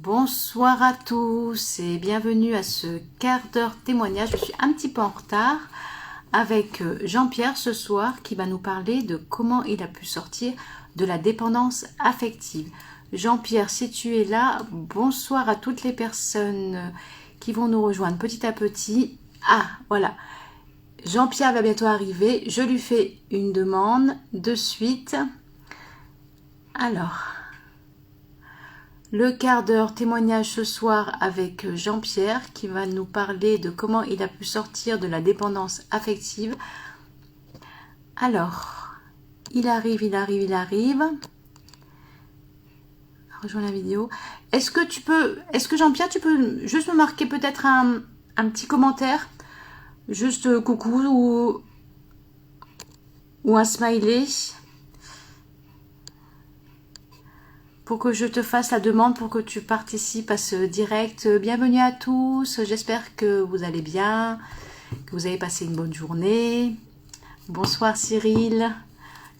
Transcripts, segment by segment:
Bonsoir à tous et bienvenue à ce quart d'heure témoignage. Je suis un petit peu en retard avec Jean-Pierre ce soir qui va nous parler de comment il a pu sortir de la dépendance affective. Jean-Pierre, si tu es là, bonsoir à toutes les personnes qui vont nous rejoindre petit à petit. Ah, voilà. Jean-Pierre va bientôt arriver. Je lui fais une demande de suite. Alors... Le quart d'heure témoignage ce soir avec Jean-Pierre qui va nous parler de comment il a pu sortir de la dépendance affective. Alors, il arrive. Rejoins la vidéo. Est-ce que Jean-Pierre, tu peux juste me marquer peut-être un petit commentaire? Juste coucou ou un smiley pour que je te fasse la demande, pour que tu participes à ce direct. Bienvenue à tous, j'espère que vous allez bien, que vous avez passé une bonne journée. Bonsoir Cyril,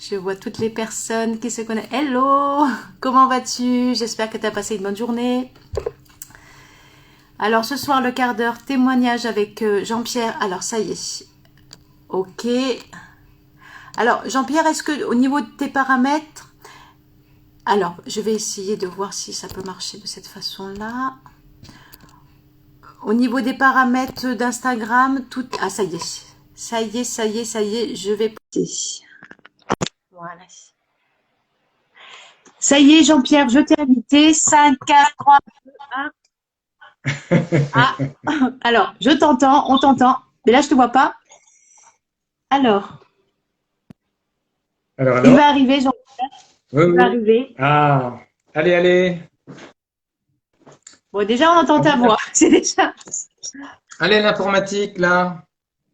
je vois toutes les personnes qui se connaissent. Hello, comment vas-tu? J'espère que tu as passé une bonne journée. Alors ce soir, le quart d'heure témoignage avec Jean-Pierre. Alors ça y est, ok. Alors Jean-Pierre, est-ce que au niveau de tes paramètres, alors, je vais essayer de voir si ça peut marcher de cette façon-là. Au niveau des paramètres d'Instagram, tout... Ah, ça y est. Ça y est, je vais... Voilà. Ça y est, Jean-Pierre, je t'ai invité. 5, 4, 3, 2, 1. Ah, alors, je t'entends, on t'entend. Mais là, je ne te vois pas. Alors, il va arriver, Jean-Pierre. Oui, Il va arriver. Ah, allez. Bon, déjà, on entend ta voix. C'est déjà... Allez, l'informatique, là.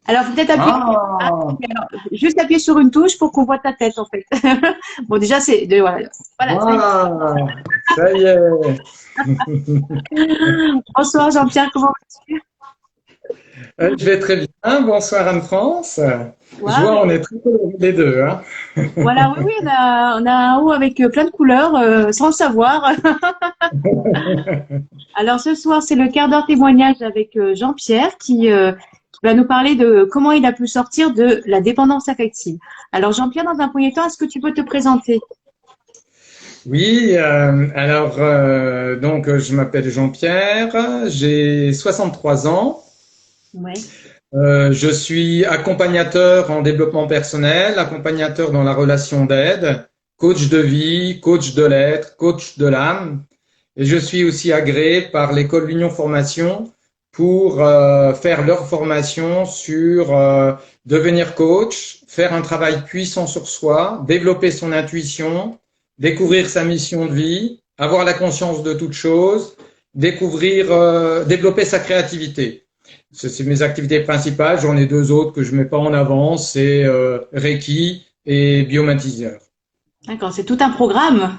Alors, faut peut-être appuyer. Juste appuyer sur une touche pour qu'on voit ta tête, en fait. Bon, déjà, c'est... Voilà. Ça y est. Bonsoir, Jean-Pierre, comment vas-tu? Je vais très bien. Bonsoir, Anne-France. Wow. Je vois, on est très colorés les deux. Hein. Voilà, oui, on a un haut avec plein de couleurs, sans le savoir. Alors, ce soir, c'est le quart d'heure témoignage avec Jean-Pierre qui va nous parler de comment il a pu sortir de la dépendance affective. Alors, Jean-Pierre, dans un premier temps, est-ce que tu peux te présenter? Oui, donc je m'appelle Jean-Pierre, j'ai 63 ans. Ouais. Je suis accompagnateur en développement personnel, accompagnateur dans la relation d'aide, coach de vie, coach de l'être, coach de l'âme. Et je suis aussi agréé par l'école L'Union Formation pour faire leur formation sur devenir coach, faire un travail puissant sur soi, développer son intuition, découvrir sa mission de vie, avoir la conscience de toute chose, développer sa créativité. C'est mes activités principales. J'en ai deux autres que je mets pas en avant, c'est Reiki et biomatiseur. D'accord, c'est tout un programme.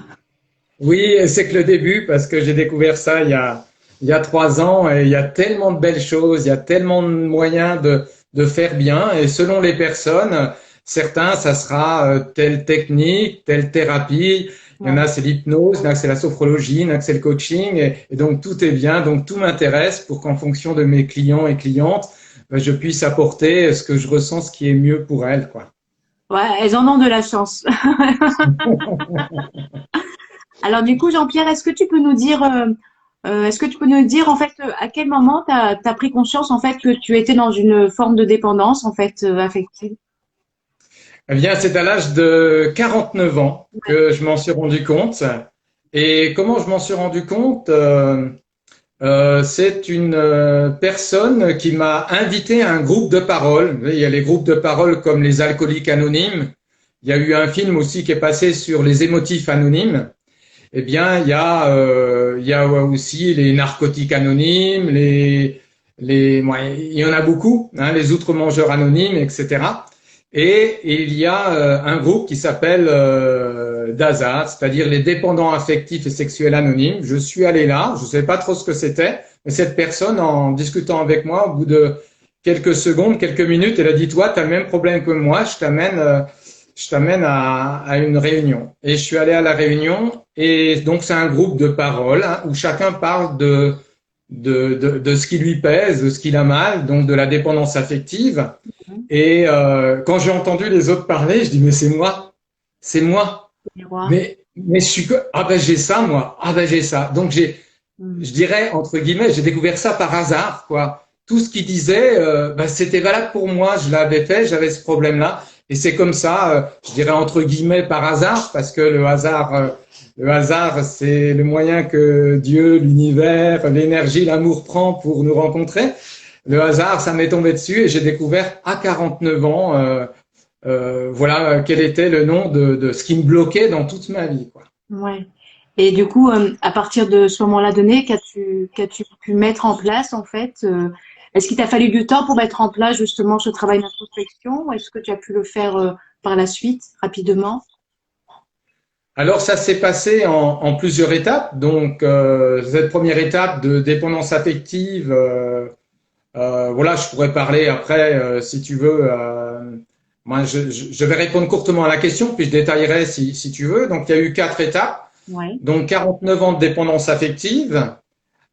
Oui, c'est que le début parce que j'ai découvert ça il y a 3 ans et il y a tellement de belles choses, il y a tellement de moyens de faire bien et selon les personnes, certains ça sera telle technique, telle thérapie. Il y en a, c'est l'hypnose, il y en a, c'est la sophrologie, il y en a, c'est le coaching. Et donc, tout est bien. Donc, tout m'intéresse pour qu'en fonction de mes clients et clientes, je puisse apporter ce que je ressens, ce qui est mieux pour elles, quoi. Ouais, elles en ont de la chance. Alors, du coup, Jean-Pierre, est-ce que tu peux nous dire en fait à quel moment tu as pris conscience en fait que tu étais dans une forme de dépendance en fait affective? Eh bien, c'est à l'âge de 49 ans que je m'en suis rendu compte. Et comment je m'en suis rendu compte? C'est une personne qui m'a invité à un groupe de parole. Il y a les groupes de parole comme les alcooliques anonymes. Il y a eu un film aussi qui est passé sur les émotifs anonymes. Eh bien, il y a aussi les narcotiques anonymes, il y en a beaucoup, hein, les outre-mangeurs anonymes, etc. Et il y a un groupe qui s'appelle DASA, c'est-à-dire les dépendants affectifs et sexuels anonymes. Je suis allé là, je ne savais pas trop ce que c'était, mais cette personne, en discutant avec moi, au bout de quelques secondes, quelques minutes, elle a dit, toi, tu as le même problème que moi, je t'amène je t'amène à une réunion. Et je suis allé à la réunion, et donc c'est un groupe de parole hein, où chacun parle de ce qui lui pèse, de ce qu'il a mal, donc de la dépendance affective. Et quand j'ai entendu les autres parler, je dis mais c'est moi. Mais je suis ah ben j'ai ça moi, ah ben j'ai ça. Donc je dirais entre guillemets, j'ai découvert ça par hasard quoi. Tout ce qu'il disait, ben, c'était valable pour moi, je l'avais fait, j'avais ce problème-là. Et c'est comme ça, je dirais entre guillemets par hasard, parce que le hasard, c'est le moyen que Dieu, l'univers, l'énergie, l'amour prend pour nous rencontrer. Le hasard, ça m'est tombé dessus et j'ai découvert à 49 ans, voilà quel était le nom de ce qui me bloquait dans toute ma vie, quoi. Ouais. Et du coup, à partir de ce moment-là donné, qu'as-tu pu mettre en place en fait est-ce qu'il t'a fallu du temps pour mettre en place justement ce travail d'introspection ou est-ce que tu as pu le faire par la suite, rapidement? Alors ça s'est passé en plusieurs étapes. Donc cette première étape de dépendance affective, voilà, je pourrais parler après si tu veux. Moi, je vais répondre courtement à la question, puis je détaillerai si tu veux. Donc il y a eu 4 étapes. Ouais. Donc 49 ans de dépendance affective,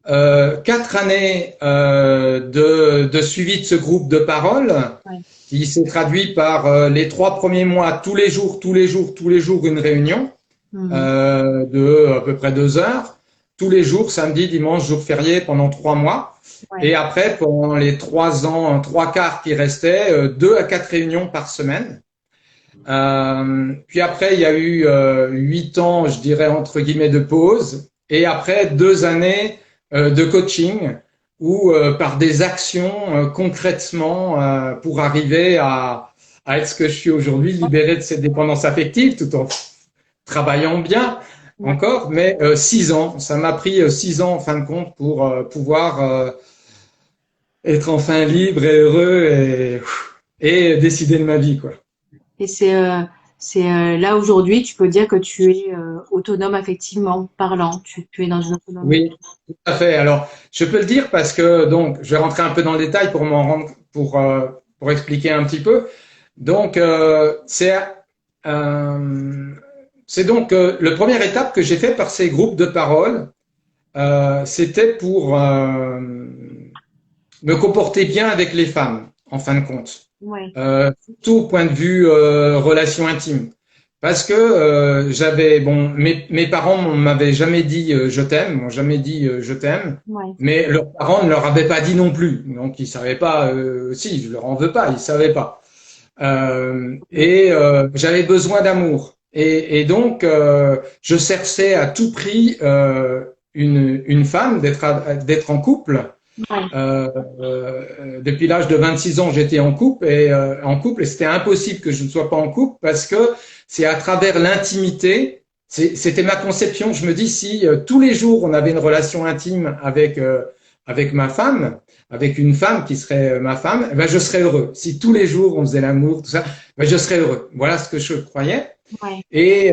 4 années de suivi de ce groupe de parole, Ouais. qui s'est traduit par les 3 premiers mois, tous les jours, une réunion de à peu près 2 heures, tous les jours, samedi, dimanche, jour férié, pendant 3 mois. Ouais. Et après, pendant les 3 ans, 3 quarts qui restaient, 2 à 4 réunions par semaine. Puis après, il y a eu 8 ans, je dirais, entre guillemets, de pause. Et après, 2 années de coaching où, par des actions, concrètement, pour arriver à être ce que je suis aujourd'hui, libéré de cette dépendance affective, tout en travaillant bien encore. Mais 6 ans, ça m'a pris 6 ans, en fin de compte, pour pouvoir être enfin libre et heureux et décider de ma vie, quoi. Et c'est là aujourd'hui, tu peux dire que tu es autonome effectivement, parlant. Tu es dans une autonomie. Oui, tout à fait. Alors, je peux le dire parce que donc, je vais rentrer un peu dans le détail pour m'en rendre, pour expliquer un petit peu. Donc, c'est donc le première étape que j'ai fait par ces groupes de parole, c'était pour me comporter bien avec les femmes, en fin de compte. Ouais. Surtout au point de vue relation intime. Parce que j'avais bon mes parents m'avaient jamais dit je t'aime, m'ont jamais dit je t'aime, Ouais. mais leurs parents ne leur avaient pas dit non plus, donc ils savaient pas. Si je leur en veux pas, ils savaient pas. J'avais besoin d'amour et donc je cherchais à tout prix une femme, d'être en couple. Ouais. Depuis l'âge de 26 ans, j'étais en couple et c'était impossible que je ne sois pas en couple parce que c'est à travers l'intimité. C'était ma conception. Je me dis si tous les jours on avait une relation intime avec ma femme, avec une femme qui serait ma femme, ben je serais heureux. Si tous les jours on faisait l'amour, tout ça, ben je serais heureux. Voilà ce que je croyais. Ouais. Et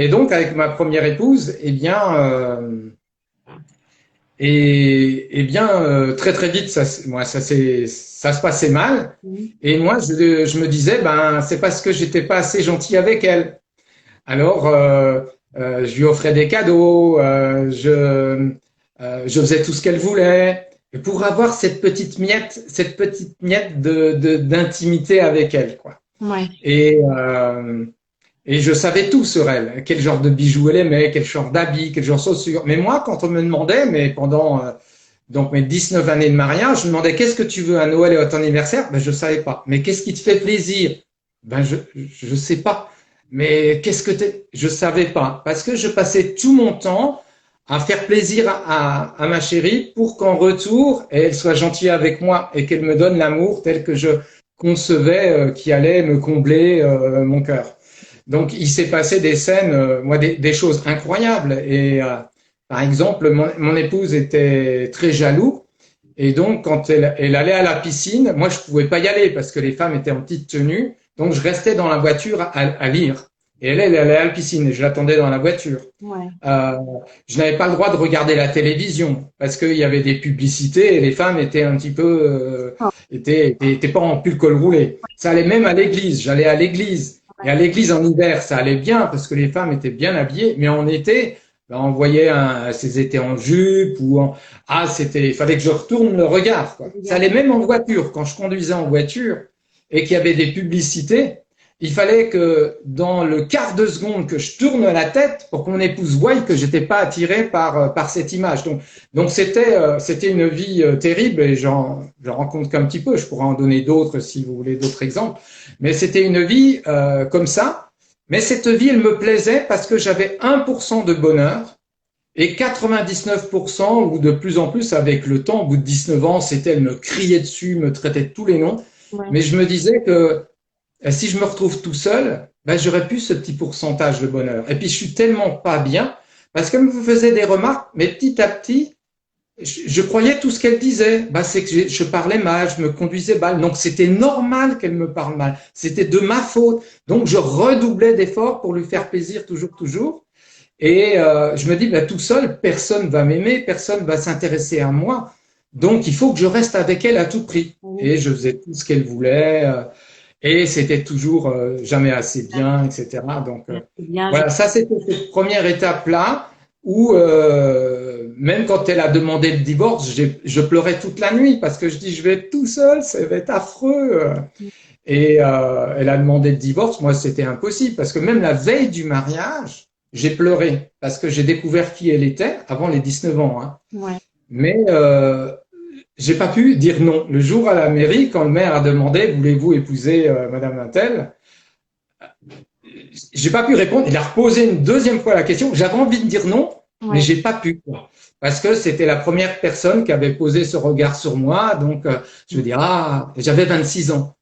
donc avec ma première épouse, eh bien très très vite, ça se passait mal. Et moi, je me disais, ben, c'est parce que j'étais pas assez gentil avec elle. Alors, je lui offrais des cadeaux, je faisais tout ce qu'elle voulait, et pour avoir cette petite miette d'intimité avec elle, quoi. Ouais. Et je savais tout sur elle, quel genre de bijoux elle aimait, quel genre d'habits, quel genre de chaussures. Mais moi, quand on me demandait, mais pendant donc mes 19 années de mariage, je me demandais qu'est-ce que tu veux à Noël et à ton anniversaire? Ben je savais pas. Mais qu'est-ce qui te fait plaisir? Ben je sais pas. Mais je savais pas parce que je passais tout mon temps à faire plaisir à ma chérie pour qu'en retour elle soit gentille avec moi et qu'elle me donne l'amour tel que je concevais qui allait me combler mon cœur. Donc, il s'est passé des scènes, moi, des choses incroyables. Et par exemple, mon épouse était très jaloux. Et donc, quand elle allait à la piscine, moi, je pouvais pas y aller parce que les femmes étaient en petite tenue. Donc, je restais dans la voiture à lire. Et elle allait à la piscine et je l'attendais dans la voiture. Ouais. Je n'avais pas le droit de regarder la télévision parce qu'il y avait des publicités et les femmes étaient un petit peu, étaient pas en pull col roulé. Ça allait même à l'église. J'allais à l'église. Et à l'église en hiver, ça allait bien parce que les femmes étaient bien habillées, mais en été, ben, on voyait s'ils étaient en jupe il fallait que je retourne le regard, quoi. Ça allait même en voiture. Quand je conduisais en voiture et qu'il y avait des publicités, il fallait que dans le quart de seconde que je tourne la tête pour que mon épouse voie que j'étais pas attiré par cette image. Donc c'était une vie terrible et j'en rencontre qu'un petit peu. Je pourrais en donner d'autres si vous voulez d'autres exemples. Mais c'était une vie comme ça. Mais cette vie, elle me plaisait parce que j'avais 1% de bonheur et 99% ou de plus en plus avec le temps. Au bout de 19 ans, elle me criait dessus, me traitait de tous les noms. Ouais. Mais je me disais que si je me retrouve tout seul, ben, j'aurais plus ce petit pourcentage de bonheur. Et puis, je suis tellement pas bien parce qu'elle me faisait des remarques, mais petit à petit, je croyais tout ce qu'elle disait. Ben, c'est que je parlais mal, je me conduisais mal. Donc, c'était normal qu'elle me parle mal. C'était de ma faute. Donc, je redoublais d'efforts pour lui faire plaisir toujours, toujours. Et je me dis, ben, tout seul, personne va m'aimer, personne va s'intéresser à moi. Donc, il faut que je reste avec elle à tout prix. Et je faisais tout ce qu'elle voulait. Et c'était toujours jamais assez bien, etc. Donc voilà, ça c'était cette première étape-là où même quand elle a demandé le divorce, je pleurais toute la nuit parce que je dis je vais être tout seul, ça va être affreux. Et elle a demandé le divorce, moi c'était impossible parce que même la veille du mariage, j'ai pleuré parce que j'ai découvert qui elle était avant les 19 ans. Hein. Ouais. Mais j'ai pas pu dire non. Le jour à la mairie, quand le maire a demandé voulez-vous épouser Madame Nattel, j'ai pas pu répondre. Il a reposé une deuxième fois la question. J'avais envie de dire non, mais j'ai pas pu. Quoi. Parce que c'était la première personne qui avait posé ce regard sur moi. Donc, je veux dire, j'avais 26 ans.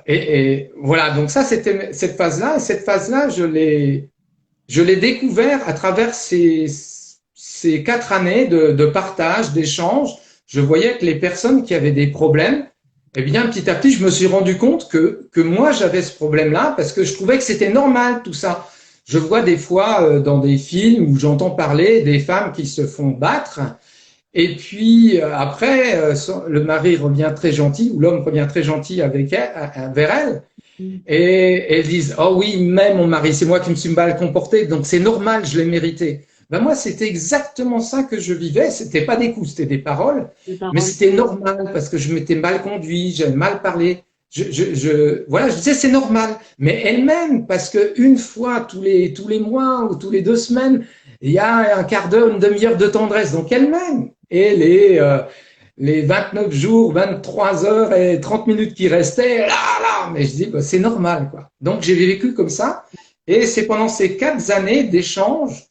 Et voilà, donc ça, c'était cette phase-là. Et cette phase-là, je l'ai découvert à travers ces 4 années de partage, d'échange. Je voyais que les personnes qui avaient des problèmes, eh bien, petit à petit, je me suis rendu compte que moi, j'avais ce problème-là parce que je trouvais que c'était normal, tout ça. Je vois des fois dans des films où j'entends parler des femmes qui se font battre et puis après, le mari revient très gentil ou l'homme revient très gentil avec elle, vers elle. Et elles disent, oh oui, même mon mari, c'est moi qui me suis mal comporté, donc c'est normal, je l'ai mérité. Ben moi, c'était exactement ça que je vivais. C'était pas des coups, c'était des paroles, mais c'était normal parce que je m'étais mal conduit, j'avais mal parlé. Voilà, je disais c'est normal. Mais elle-même, parce que une fois tous les mois ou tous les 2 semaines, il y a un quart d'heure, une demi-heure de tendresse. Donc elle-même, et les 29 jours, 23 heures et 30 minutes qui restaient, mais je dis bah, c'est normal quoi. Donc j'ai vécu comme ça. Et c'est pendant ces 4 années d'échange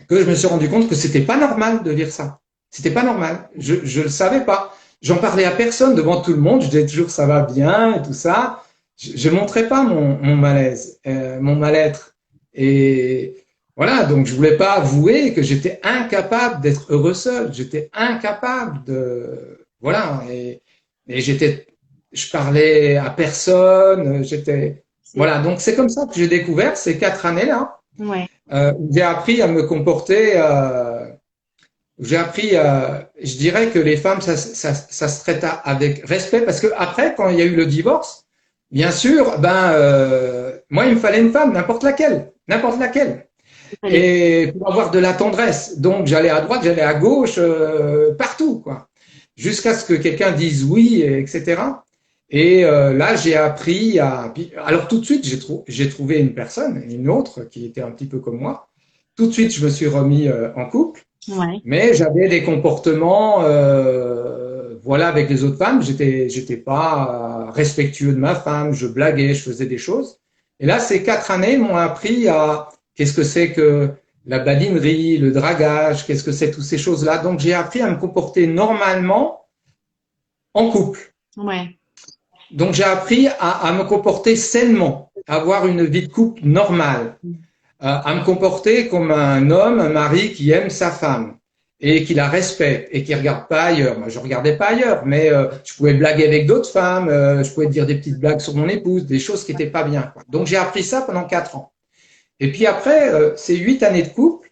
que je me suis rendu compte que c'était pas normal de dire ça. C'était pas normal. Je le savais pas. J'en parlais à personne devant tout le monde. Je disais toujours ça va bien et tout ça. Je montrais pas mon malaise, mon mal-être. Et voilà, donc je voulais pas avouer que j'étais incapable d'être heureux seul. J'étais incapable de voilà. Et je parlais à personne. Voilà. Donc c'est comme ça que j'ai découvert ces 4 années-là. Ouais. J'ai appris à me comporter. Je dirais que les femmes, ça se traite avec respect parce que après, quand il y a eu le divorce, bien sûr, moi, il me fallait une femme, n'importe laquelle, et pour avoir de la tendresse. Donc, j'allais à droite, j'allais à gauche, partout, quoi, jusqu'à ce que quelqu'un dise oui, etc. Et là, j'ai appris à. Alors tout de suite, j'ai trouvé une autre qui était un petit peu comme moi. Tout de suite, je me suis remis en couple. Ouais. Mais j'avais des comportements, voilà, avec les autres femmes. J'étais pas respectueux de ma femme. Je blaguais, je faisais des choses. Et là, ces 4 années m'ont appris à qu'est-ce que c'est que la badinerie, le dragage, qu'est-ce que c'est toutes ces choses-là. Donc, j'ai appris à me comporter normalement en couple. Ouais. Donc, j'ai appris à me comporter sainement, à avoir une vie de couple normale, à me comporter comme un homme, un mari qui aime sa femme et qui la respecte et qui regarde pas ailleurs. Moi, je regardais pas ailleurs, mais je pouvais blaguer avec d'autres femmes, je pouvais dire des petites blagues sur mon épouse, des choses qui étaient pas bien. Quoi. Donc, j'ai appris ça pendant 4 ans. Et puis après, ces 8 années de couple,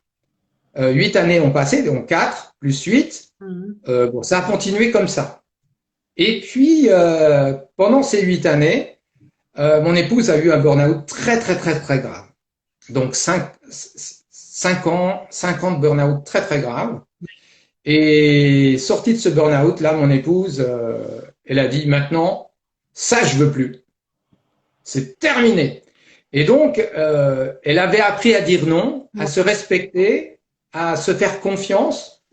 8 années ont passé, donc 4 plus 8, bon, ça a continué comme ça. Et puis, pendant ces 8 années, mon épouse a eu un burn-out très, très, très, très grave. Donc, 5 ans de burn-out très, très grave. Et sortie de ce burn-out, là, mon épouse, elle a dit, maintenant, ça, je veux plus. C'est terminé. Et donc, elle avait appris à dire non, à se respecter, à se faire confiance.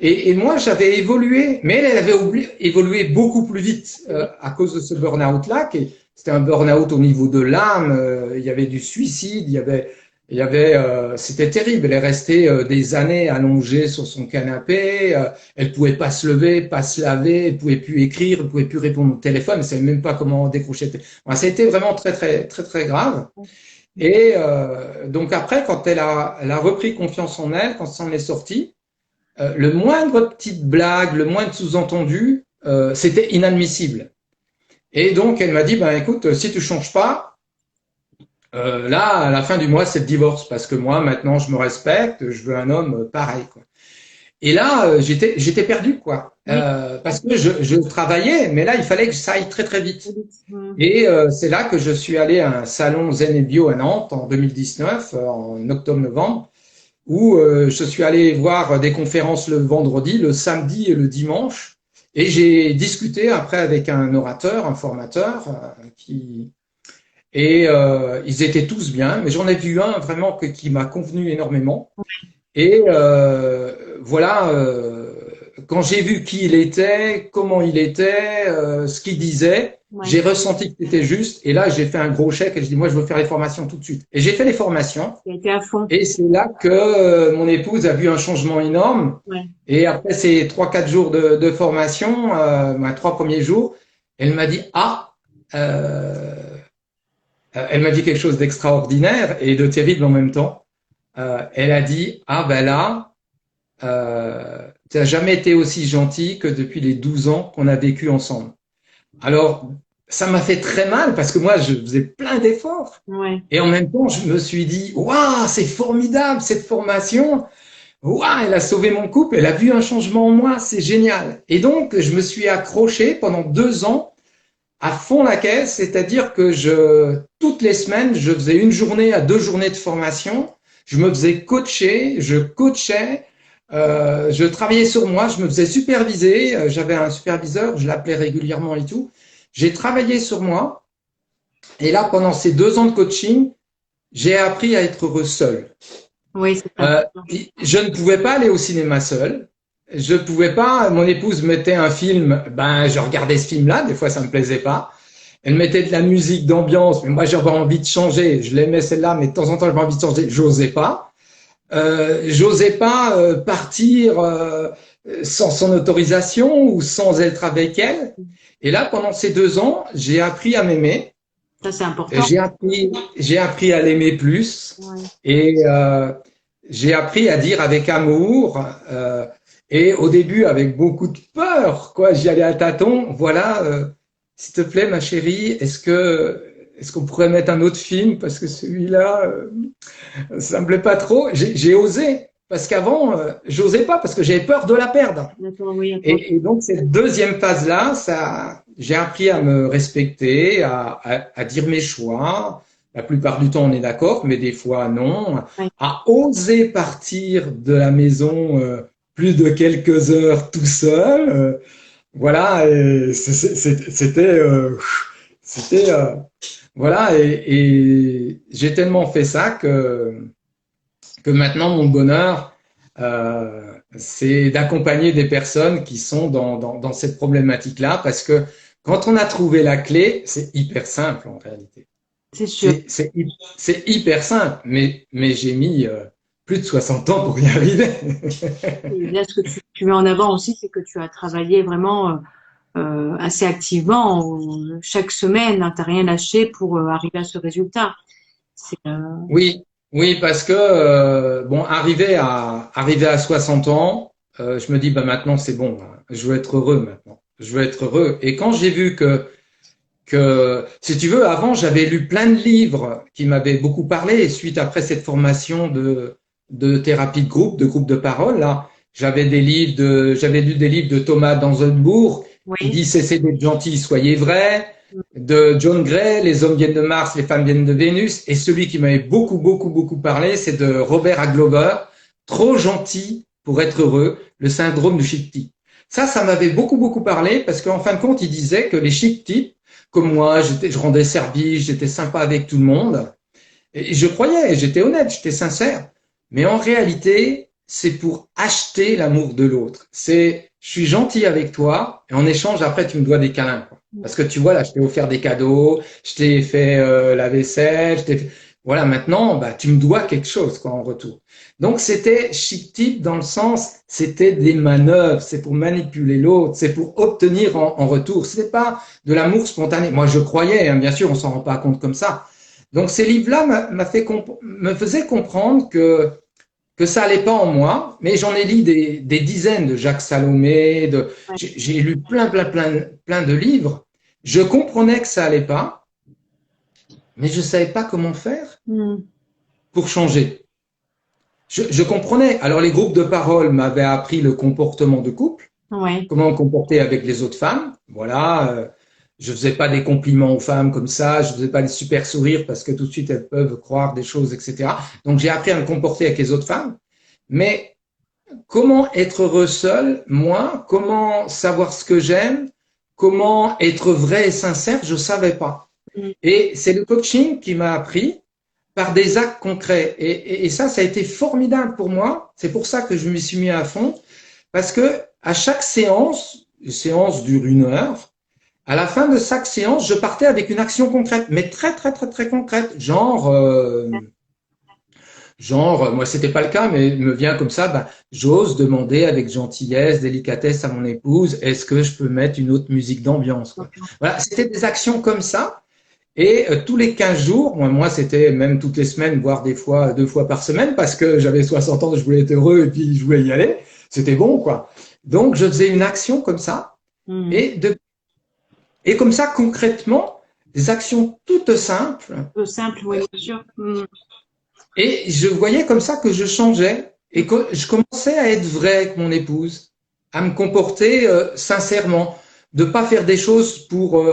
Et moi, j'avais évolué, mais elle avait évolué beaucoup plus vite à cause de ce burn-out-là. C'était un burn-out au niveau de l'âme. Il y avait du suicide, c'était terrible. Elle est restée des années allongée sur son canapé. Elle pouvait pas se lever, pas se laver, elle pouvait plus écrire, elle pouvait plus répondre au téléphone. Elle savait même pas comment décrocher. Enfin, ça a été vraiment très, très, très, très grave. Et donc après, quand elle a repris confiance en elle, quand s'en est sortie, le moindre petite blague, le moindre sous-entendu, c'était inadmissible. Et donc elle m'a dit, ben écoute, si tu changes pas, là à la fin du mois c'est le divorce parce que moi maintenant je me respecte, je veux un homme pareil quoi. Et là j'étais perdu quoi, parce que je travaillais, mais là il fallait que ça aille très très vite. Et c'est là que je suis allé à un salon Zen et Bio à Nantes en 2019, en octobre-novembre, où je suis allé voir des conférences le vendredi, le samedi et le dimanche, et j'ai discuté après avec un orateur, un formateur, ils étaient tous bien, mais j'en ai vu un vraiment qui m'a convenu énormément. Et voilà, quand j'ai vu qui il était, comment il était, ce qu'il disait, j'ai ressenti que c'était juste. Et là, j'ai fait un gros chèque et je dis, moi, je veux faire les formations tout de suite. Et j'ai fait les formations. Et c'est là que mon épouse a vu un changement énorme. Et après ces 3-4 jours de formation, 3 premiers jours, elle m'a dit, elle m'a dit quelque chose d'extraordinaire et de terrible en même temps. Elle a dit, ben là, tu n'as jamais été aussi gentil que depuis les 12 ans qu'on a vécu ensemble. Alors, ça m'a fait très mal parce que moi, je faisais plein d'efforts. Et en même temps, je me suis dit, waouh, c'est formidable cette formation. Waouh, elle a sauvé mon couple, elle a vu un changement en moi, c'est génial. Et donc, je me suis accroché pendant 2 ans à fond la caisse, c'est-à-dire que toutes les semaines, je faisais 1 journée à 2 journées de formation. Je me faisais coacher, je coachais, je travaillais sur moi, je me faisais superviser. J'avais un superviseur, je l'appelais régulièrement et tout. J'ai travaillé sur moi. Et là, pendant ces 2 ans de coaching, j'ai appris à être heureux seul. Oui, c'est je ne pouvais pas aller au cinéma seul. Je pouvais pas. Mon épouse mettait un film, je regardais ce film-là. Des fois, ça me plaisait pas. Elle mettait de la musique d'ambiance, mais moi j'avais envie de changer. Je l'aimais celle-là, mais de temps en temps j'avais envie de changer. J'osais pas. Partir sans son autorisation ou sans être avec elle. Et là, pendant ces 2 ans, j'ai appris à m'aimer. Ça, c'est important. J'ai appris à l'aimer plus. Et j'ai appris à dire avec amour. Et au début, avec beaucoup de peur, quoi. J'y allais à tâtons. Voilà. S'il te plaît, ma chérie, est-ce qu'on pourrait mettre un autre film parce que celui-là, ça me plaît pas trop. J'ai osé parce qu'avant, j'osais pas parce que j'avais peur de la perdre. Et donc cette deuxième phase-là, j'ai appris à me respecter, à dire mes choix. La plupart du temps, on est d'accord, mais des fois non. À oser partir de la maison plus de quelques heures tout seul. Voilà, c'était voilà, et j'ai tellement fait ça que maintenant mon bonheur, c'est d'accompagner des personnes qui sont dans cette problématique-là, parce que quand on a trouvé la clé, c'est hyper simple en réalité. C'est sûr. C'est hyper simple, mais j'ai mis plus de 60 ans pour y arriver. Et là, ce que tu mets en avant aussi, c'est que tu as travaillé vraiment assez activement chaque semaine. Tu n'as rien lâché pour arriver à ce résultat. Oui, parce que arrivé à 60 ans, je me dis maintenant c'est bon, je veux être heureux maintenant. Je veux être heureux. Et quand j'ai vu que si tu veux, avant j'avais lu plein de livres qui m'avaient beaucoup parlé, et suite après cette formation de thérapie de groupe de parole là, j'avais lu des livres de Thomas Danzenbourg qui Oui. dit cessez d'être gentil, soyez vrai, de John Gray, les hommes viennent de Mars, les femmes viennent de Vénus, et celui qui m'avait beaucoup parlé, c'est de Robert Aglover, trop gentil pour être heureux, le syndrome du chic type. Ça m'avait beaucoup parlé parce qu'en fin de compte, il disait que les chic types, comme moi, je rendais service, j'étais sympa avec tout le monde, et je croyais, j'étais honnête, j'étais sincère. Mais en réalité, c'est pour acheter l'amour de l'autre. C'est, je suis gentil avec toi, et en échange, après, tu me dois des câlins, quoi. Parce que tu vois, là, je t'ai offert des cadeaux, je t'ai fait la vaisselle, voilà, maintenant, bah, tu me dois quelque chose, quoi, en retour. Donc, c'était chic type dans le sens, c'était des manœuvres, c'est pour manipuler l'autre, c'est pour obtenir en retour. C'était pas de l'amour spontané. Moi, je croyais, hein, bien sûr, on s'en rend pas compte comme ça. Donc ces livres-là me faisaient comprendre que ça allait pas en moi, mais j'en ai lu des dizaines de Jacques Salomé, Ouais. j'ai lu plein de livres. Je comprenais que ça allait pas, mais je savais pas comment faire Hmm. pour changer. Je comprenais. Alors les groupes de parole m'avaient appris le comportement de couple, Ouais. comment me comporter avec les autres femmes. Voilà, je faisais pas des compliments aux femmes comme ça, je faisais pas des super sourires parce que tout de suite elles peuvent croire des choses, etc. Donc j'ai appris à me comporter avec les autres femmes. Mais comment être heureux seul, moi, comment savoir ce que j'aime, comment être vrai et sincère, je savais pas. Hmm. Et c'est le coaching qui m'a appris par des actes concrets. Et ça a été formidable pour moi. C'est pour ça que je m'y suis mis à fond. Parce que à chaque séance, une séance dure 1 heure, à la fin de chaque séance, je partais avec une action concrète, mais très concrète. Genre, moi c'était pas le cas, mais il me vient comme ça, bah, j'ose demander avec gentillesse, délicatesse à mon épouse, est-ce que je peux mettre une autre musique d'ambiance, quoi. Voilà, c'était des actions comme ça. Et tous les 15 jours, moi c'était même toutes les semaines, voire des fois 2 fois par semaine, parce que j'avais 60 ans, je voulais être heureux et puis je voulais y aller. C'était bon, quoi. Donc je faisais une action comme ça, Hmm. et, de, et comme ça concrètement, des actions toutes simples. Peu simple, oui, bien sûr. Hmm. Et je voyais comme ça que je changeais et que je commençais à être vrai avec mon épouse, à me comporter sincèrement, de pas faire des choses pour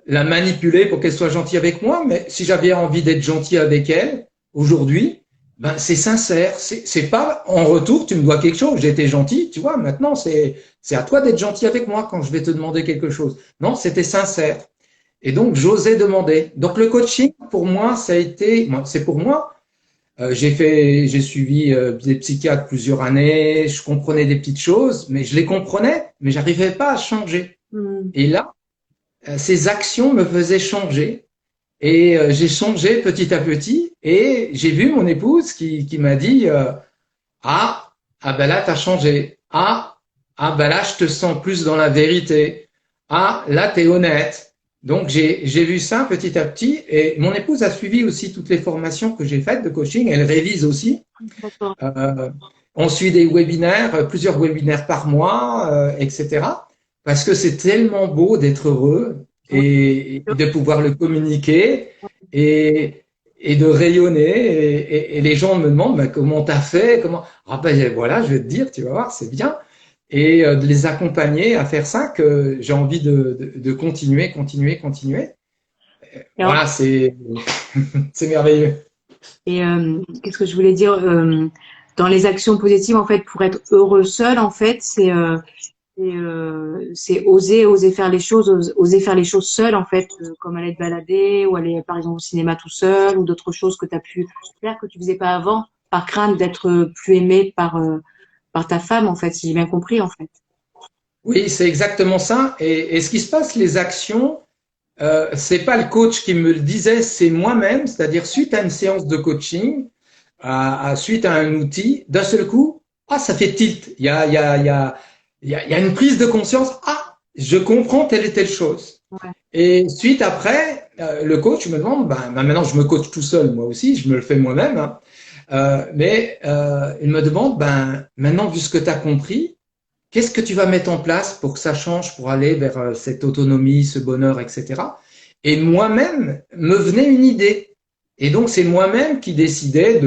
la manipuler, pour qu'elle soit gentille avec moi, mais si j'avais envie d'être gentil avec elle aujourd'hui, ben c'est sincère. C'est pas en retour tu me dois quelque chose. J'ai été gentil, tu vois. Maintenant c'est à toi d'être gentil avec moi quand je vais te demander quelque chose. Non, c'était sincère. Et donc j'osais demander. Donc le coaching pour moi ça a été, c'est pour moi. J'ai suivi des psychiatres plusieurs années, je comprenais des petites choses, mais je les comprenais, mais j'arrivais pas à changer. Hmm. Et là, ces actions me faisaient changer. Et j'ai changé petit à petit. Et j'ai vu mon épouse qui m'a dit ah ben là t'as changé. Ben là je te sens plus dans la vérité. Ah là t'es honnête. Donc j'ai vu ça petit à petit. Et mon épouse a suivi aussi toutes les formations que j'ai faites de coaching. Elle révise aussi. D'accord. Euh, on suit des webinaires, plusieurs webinaires par mois, etc. Parce que c'est tellement beau d'être heureux Oui, et de pouvoir le communiquer et, et de rayonner. Et les gens me demandent bah, comment t'as fait, comment. Ah ben voilà, je vais te dire, tu vas voir, c'est bien. Et de les accompagner à faire ça que j'ai envie de continuer. et, Voilà, c'est merveilleux. qu'est-ce que je voulais dire dans les actions positives, en fait, pour être heureux seul, en fait, c'est oser faire les choses, oser faire les choses seul, en fait, comme aller te balader ou aller, par exemple, au cinéma tout seul ou d'autres choses que tu as pu faire que tu faisais pas avant, par crainte d'être plus aimé par ta femme, en fait, si j'ai bien compris, en fait. Oui, c'est exactement ça. Et ce qui se passe, les actions, c'est pas le coach qui me le disait, c'est moi-même. C'est-à-dire suite à une séance de coaching, suite à un outil, d'un seul coup, ça fait tilt. Il y a une prise de conscience. Ah, je comprends telle et telle chose. Ouais. Et suite après, le coach me demande, ben maintenant je me coach tout seul, moi aussi, je me le fais moi-même. Hein. Mais il me demande, ben maintenant vu ce que tu as compris, qu'est-ce que tu vas mettre en place pour que ça change, pour aller vers cette autonomie, ce bonheur, etc. Et moi-même, me venait une idée. Et donc, c'est moi-même qui décidais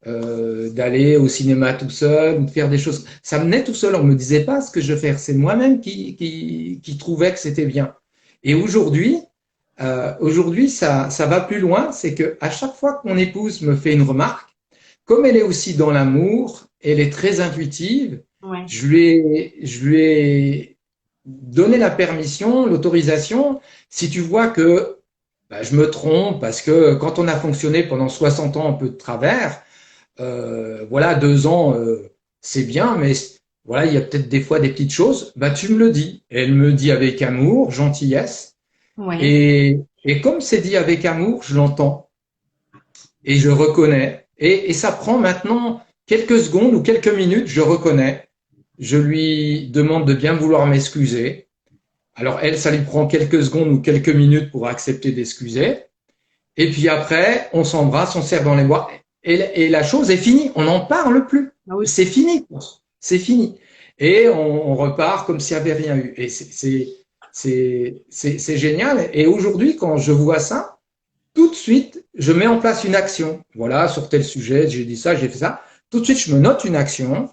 d'aller au cinéma tout seul ou de faire des choses. Ça venait tout seul, on me disait pas ce que je veux faire. C'est moi-même qui trouvais que c'était bien. Et aujourd'hui, ça va plus loin. C'est que à chaque fois que mon épouse me fait une remarque, comme elle est aussi dans l'amour, elle est très intuitive. Ouais. Je lui ai donné la permission, l'autorisation. Si tu vois que je me trompe, parce que quand on a fonctionné pendant 60 ans un peu de travers, voilà, 2 ans, c'est bien, mais voilà, il y a peut-être des fois des petites choses. Bah, tu me le dis. Et elle me dit avec amour, gentillesse. Ouais. Et comme c'est dit avec amour, je l'entends et je reconnais. Et ça prend maintenant quelques secondes ou quelques minutes, je reconnais. Je lui demande de bien vouloir m'excuser. Alors elle, ça lui prend quelques secondes ou quelques minutes pour accepter d'excuser. Et puis après, on s'embrasse, on serre dans les bras. Et la chose est finie. On n'en parle plus. Ah oui. C'est fini. C'est fini. Et on repart comme s'il n'y avait rien eu. Et c'est génial. Et aujourd'hui, quand je vois ça, tout de suite, je mets en place une action. Voilà, sur tel sujet, j'ai dit ça, j'ai fait ça. Tout de suite, je me note une action.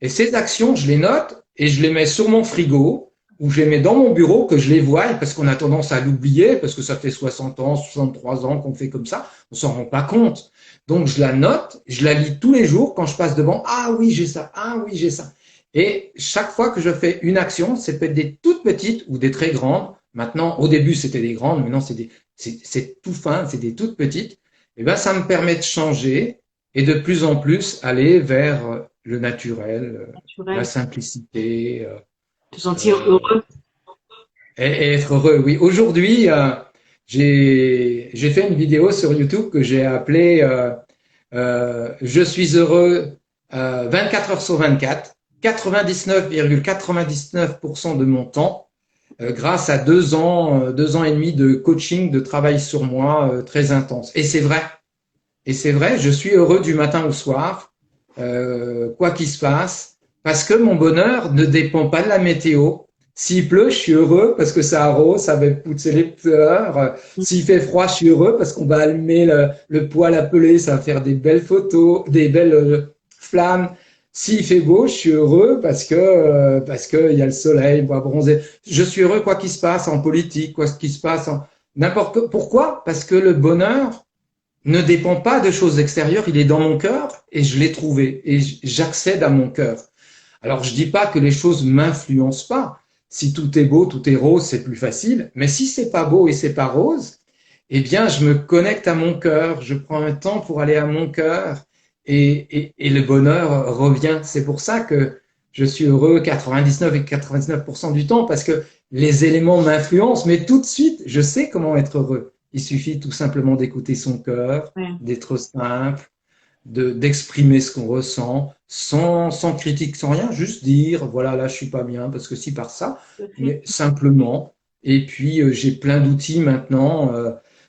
Et ces actions, je les note et je les mets sur mon frigo ou je les mets dans mon bureau que je les voie parce qu'on a tendance à l'oublier parce que ça fait 60 ans, 63 ans qu'on fait comme ça. On s'en rend pas compte. Donc, je la note, je la lis tous les jours quand je passe devant. Ah oui, j'ai ça. Ah oui, j'ai ça. Et chaque fois que je fais une action, c'est peut-être des toutes petites ou des très grandes. Maintenant, au début, c'était des grandes. Maintenant, c'est tout fin, c'est des toutes petites. Et ben, ça me permet de changer et de plus en plus aller vers le naturel, la Naturel. simplicité, Te sentir euh, heureux. et être heureux. Oui, aujourd'hui, j'ai fait une vidéo sur YouTube que j'ai appelée Je suis heureux 24 heures sur 24, 99,99% de mon temps, grâce à 2 ans, 2 ans et demi de coaching, de travail sur moi très intense. Et c'est vrai. Et c'est vrai, je suis heureux du matin au soir, quoi qu'il se passe, parce que mon bonheur ne dépend pas de la météo. S'il pleut, je suis heureux parce que ça arrose, ça va pousser les fleurs. S'il fait froid, je suis heureux parce qu'on va allumer le poêle à peler, ça va faire des belles photos, des belles flammes. S'il fait beau, je suis heureux parce que il y a le soleil, on va bronzer. Je suis heureux quoi qu'il se passe en politique, quoi qu'il se passe en n'importe quoi. Pourquoi? Parce que le bonheur ne dépend pas de choses extérieures, il est dans mon cœur et je l'ai trouvé et j'accède à mon cœur. Alors je dis pas que les choses m'influencent pas. Si tout est beau, tout est rose, c'est plus facile. Mais si c'est pas beau et c'est pas rose, eh bien je me connecte à mon cœur, je prends un temps pour aller à mon cœur et le bonheur revient. C'est pour ça que je suis heureux 99,99% du temps parce que les éléments m'influencent, mais tout de suite je sais comment être heureux. Il suffit tout simplement d'écouter son cœur, Ouais. d'être simple, d'exprimer ce qu'on ressent, sans critique, sans rien, juste dire, voilà, là, je suis pas bien, parce que si par ça, Tout à fait. mais simplement. Et puis, j'ai plein d'outils maintenant,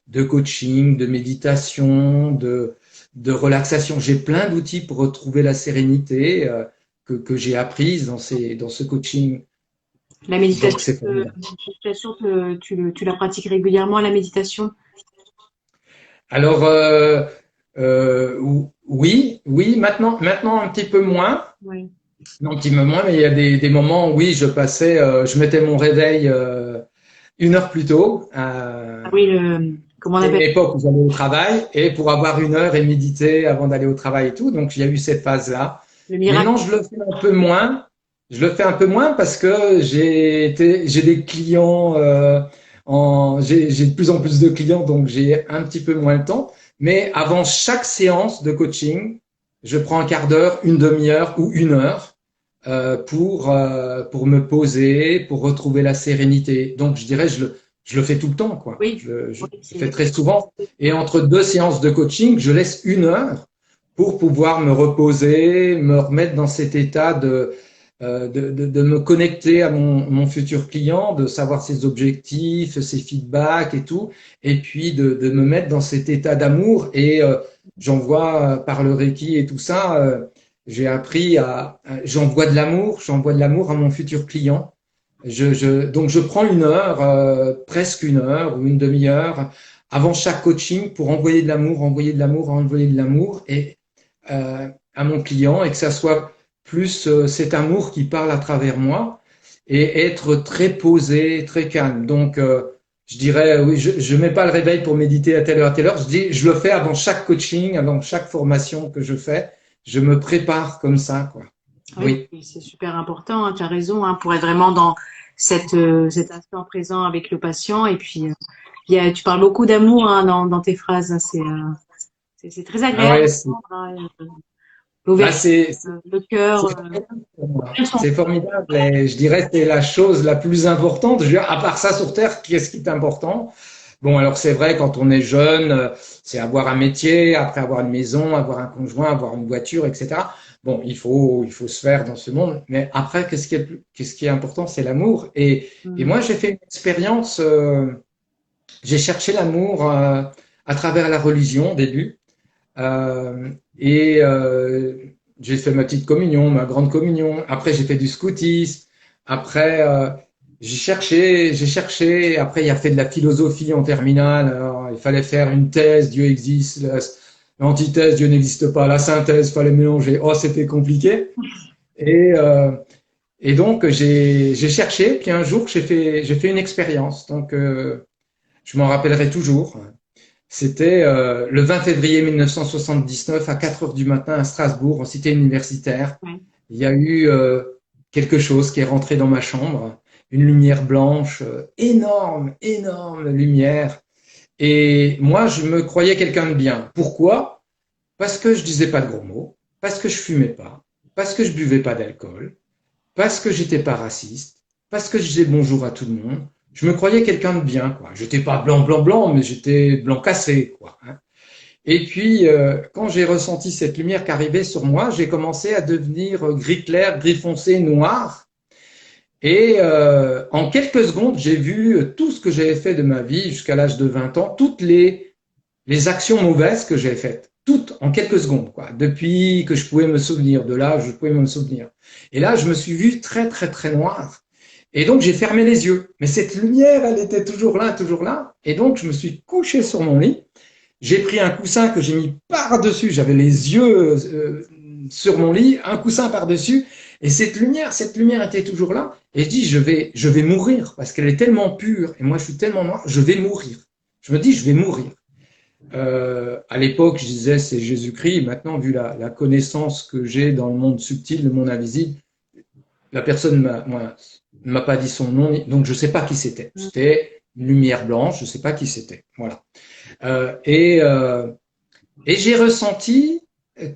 de coaching, de méditation, de relaxation. J'ai plein d'outils pour retrouver la sérénité, que j'ai apprise dans ce coaching. La Donc, méditation, c'est formidable. tu la pratiques régulièrement, la méditation? Alors, oui, oui, maintenant un petit peu moins, Oui. non, un petit peu moins, mais il y a des moments où oui, je mettais mon réveil 1 heure plus tôt, Ah oui, comment on à une appelle? époque où j'allais au travail, et pour avoir 1 heure et méditer avant d'aller au travail et tout. Donc, il y a eu cette phase-là. Le miracle. Maintenant, je le fais un peu moins. Je le fais un peu moins parce que j'ai des clients, j'ai de plus en plus de clients, donc j'ai un petit peu moins de temps. Mais avant chaque séance de coaching, je prends un quart d'heure, une demi-heure ou 1 heure pour me poser, pour retrouver la sérénité. Donc, je dirais, je le fais tout le temps, quoi. Oui, Je oui, le fais très souvent. Et entre 2 séances de coaching, je laisse 1 heure pour pouvoir me reposer, me remettre dans cet état de me connecter à mon futur client, de savoir ses objectifs, ses feedbacks et tout, et puis de me mettre dans cet état d'amour. Et j'en vois par le Reiki et tout ça, j'ai appris j'envoie de l'amour à mon futur client. Donc je prends 1 heure, presque 1 heure ou une demi-heure avant chaque coaching pour envoyer de l'amour, envoyer de l'amour, envoyer de l'amour. Et à mon client et que ça soit plus cet amour qui parle à travers moi et être très posé, très calme. Donc, je dirais, oui, je mets pas le réveil pour méditer à telle heure. Je le fais avant chaque coaching, avant chaque formation que je fais. Je me prépare comme ça, quoi. Oui, Oui. c'est super important, hein, tu as raison, hein, pour être vraiment dans cet instant présent avec le patient. Et puis, tu parles beaucoup d'amour, hein, dans tes phrases, hein, c'est très Ah agréable ouais, d'entendre, hein, bah l'ouverture, c'est, le cœur. c'est formidable pour moi. Elles sont- C'est formidable et je dirais que c'est la chose la plus importante. Je veux dire, à part ça sur Terre, qu'est-ce qui est important? Bon, alors c'est vrai, quand on est jeune, c'est avoir un métier, après avoir une maison, avoir un conjoint, avoir une voiture, etc. Bon, il faut se faire dans ce monde. Mais après, qu'est-ce qui est important, c'est l'amour. Et Mhm. moi, j'ai fait une expérience, j'ai cherché l'amour à travers la religion au début. Euh, et j'ai fait ma petite communion, ma grande communion. Après, j'ai fait du scoutisme. Après, j'ai cherché. Après, il a fait de la philosophie en terminale. Alors, il fallait faire une thèse, Dieu existe. L'antithèse, Dieu n'existe pas. La synthèse, fallait mélanger. Oh, c'était compliqué. Et, euh, et donc, j'ai cherché. Puis un jour, j'ai fait une expérience. Donc, je m'en rappellerai toujours. C'était le 20 février 1979 à 4 heures du matin à Strasbourg, en cité universitaire. Ouais. Il y a eu quelque chose qui est rentré dans ma chambre, une lumière blanche, énorme, énorme lumière. Et moi, je me croyais quelqu'un de bien. Pourquoi? Parce que je disais pas de gros mots, parce que je fumais pas, parce que je buvais pas d'alcool, parce que j'étais pas raciste, parce que je disais bonjour à tout le monde. Je me croyais quelqu'un de bien, quoi. J'étais pas blanc, blanc, blanc, mais j'étais blanc cassé, quoi, hein. Et puis, quand j'ai ressenti cette lumière qui arrivait sur moi, j'ai commencé à devenir gris clair, gris foncé, noir. Et en quelques secondes, j'ai vu tout ce que j'avais fait de ma vie jusqu'à l'âge de 20 ans, toutes les actions mauvaises que j'ai faites, toutes en quelques secondes, quoi. Depuis que je pouvais me souvenir, de là, je pouvais me souvenir. Et là, je me suis vu très, très, très noir. Et donc, j'ai fermé les yeux. Mais cette lumière, elle était toujours là, toujours là. Et donc, je me suis couché sur mon lit. J'ai pris un coussin que j'ai mis par-dessus. J'avais les yeux sur mon lit, un coussin par-dessus. Et cette lumière était toujours là. Et je dis, je vais mourir parce qu'elle est tellement pure. Et moi, je suis tellement noir, je vais mourir. Je me dis, je vais mourir. À l'époque, je disais c'est Jésus-Christ. Maintenant, vu la connaissance que j'ai dans le monde subtil, le monde invisible, la personne ne m'a pas dit son nom, donc je ne sais pas qui c'était. C'était une lumière blanche, je ne sais pas qui c'était. Voilà. Euh, et euh, et j'ai ressenti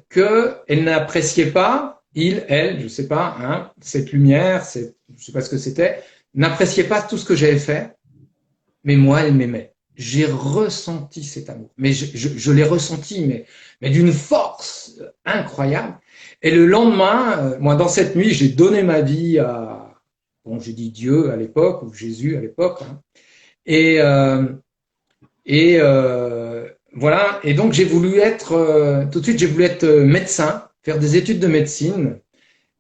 qu'elle n'appréciait pas, elle, je ne sais pas, hein, cette lumière, je ne sais pas ce que c'était, n'appréciait pas tout ce que j'avais fait, mais moi, elle m'aimait. J'ai ressenti cet amour. Mais je l'ai ressenti, mais d'une force incroyable. Et le lendemain, moi, dans cette nuit, j'ai donné ma vie à, bon, j'ai dit Dieu à l'époque, ou Jésus à l'époque, hein. Et, euh, voilà. Et donc, j'ai voulu être, tout de suite, j'ai voulu être médecin, faire des études de médecine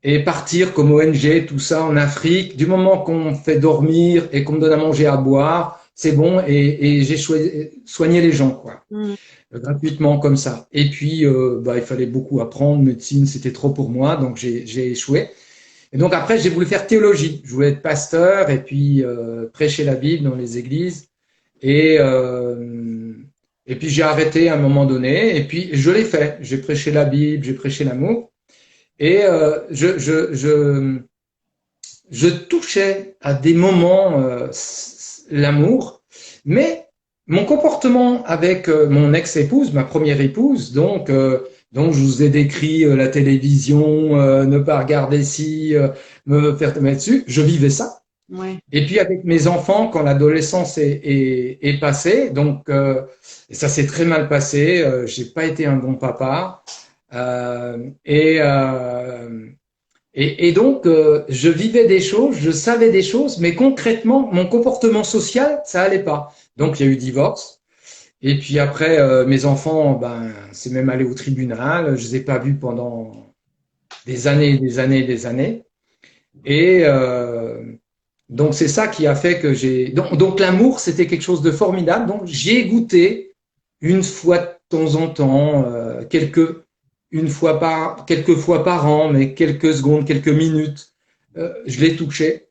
et partir comme ONG, tout ça en Afrique. Du moment qu'on me fait dormir et qu'on me donne à manger, à boire, c'est bon. Et j'ai soigné les gens, quoi, Mhm. gratuitement comme ça. Et puis, bah, il fallait beaucoup apprendre. Médecine, c'était trop pour moi, donc j'ai échoué. Et donc après, j'ai voulu faire théologie. Je voulais être pasteur et puis prêcher la Bible dans les églises. Et, euh, et puis j'ai arrêté à un moment donné. Et puis je l'ai fait. J'ai prêché la Bible, j'ai prêché l'amour. Et je touchais à des moments l'amour, mais mon comportement avec mon ex-épouse, ma première épouse, donc je vous ai décrit la télévision, ne pas regarder si, me faire mettre dessus, je vivais ça. Ouais. Et puis avec mes enfants, quand l'adolescence est passée, donc ça s'est très mal passé, j'ai pas été un bon papa. Euh, et, euh, et donc, je vivais des choses, je savais des choses, mais concrètement, mon comportement social, ça allait pas. Donc, il y a eu divorce. Et puis après, mes enfants, ben, c'est même allé au tribunal. Je les ai pas vus pendant des années, des années, des années. Et donc, c'est ça qui a fait que donc l'amour, c'était quelque chose de formidable. Donc, j'ai goûté une fois de temps en temps quelques quelques fois par an, mais quelques secondes, quelques minutes, je l'ai touché.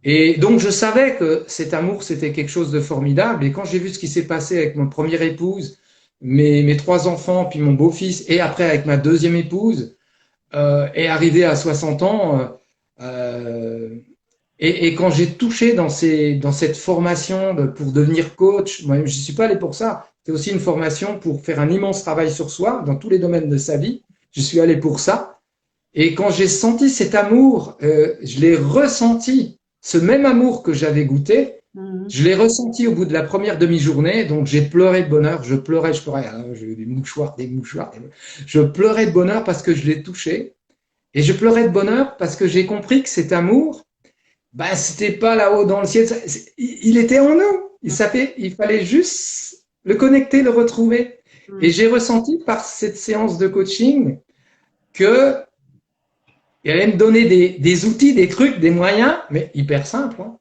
Et donc, je savais que cet amour, c'était quelque chose de formidable. Et quand j'ai vu ce qui s'est passé avec mon première épouse, mes trois enfants, puis mon beau-fils, et après avec ma deuxième épouse, et arrivé à 60 ans, et quand j'ai touché dans cette formation pour devenir coach, moi, je suis pas allé pour ça. C'est aussi une formation pour faire un immense travail sur soi dans tous les domaines de sa vie. Je suis allé pour ça. Et quand j'ai senti cet amour, je l'ai ressenti. Ce même amour que j'avais goûté, je l'ai ressenti au bout de la première demi-journée. Donc j'ai pleuré de bonheur. Je pleurais. J'ai eu des mouchoirs. Je pleurais de bonheur parce que je l'ai touché. Et je pleurais de bonheur parce que j'ai compris que cet amour, ben, c'était pas là-haut dans le ciel. Il était en nous. Il fallait juste le connecter, le retrouver. Et j'ai ressenti par cette séance de coaching que il allait me donner des outils, des trucs, des moyens, mais hyper simples, hein,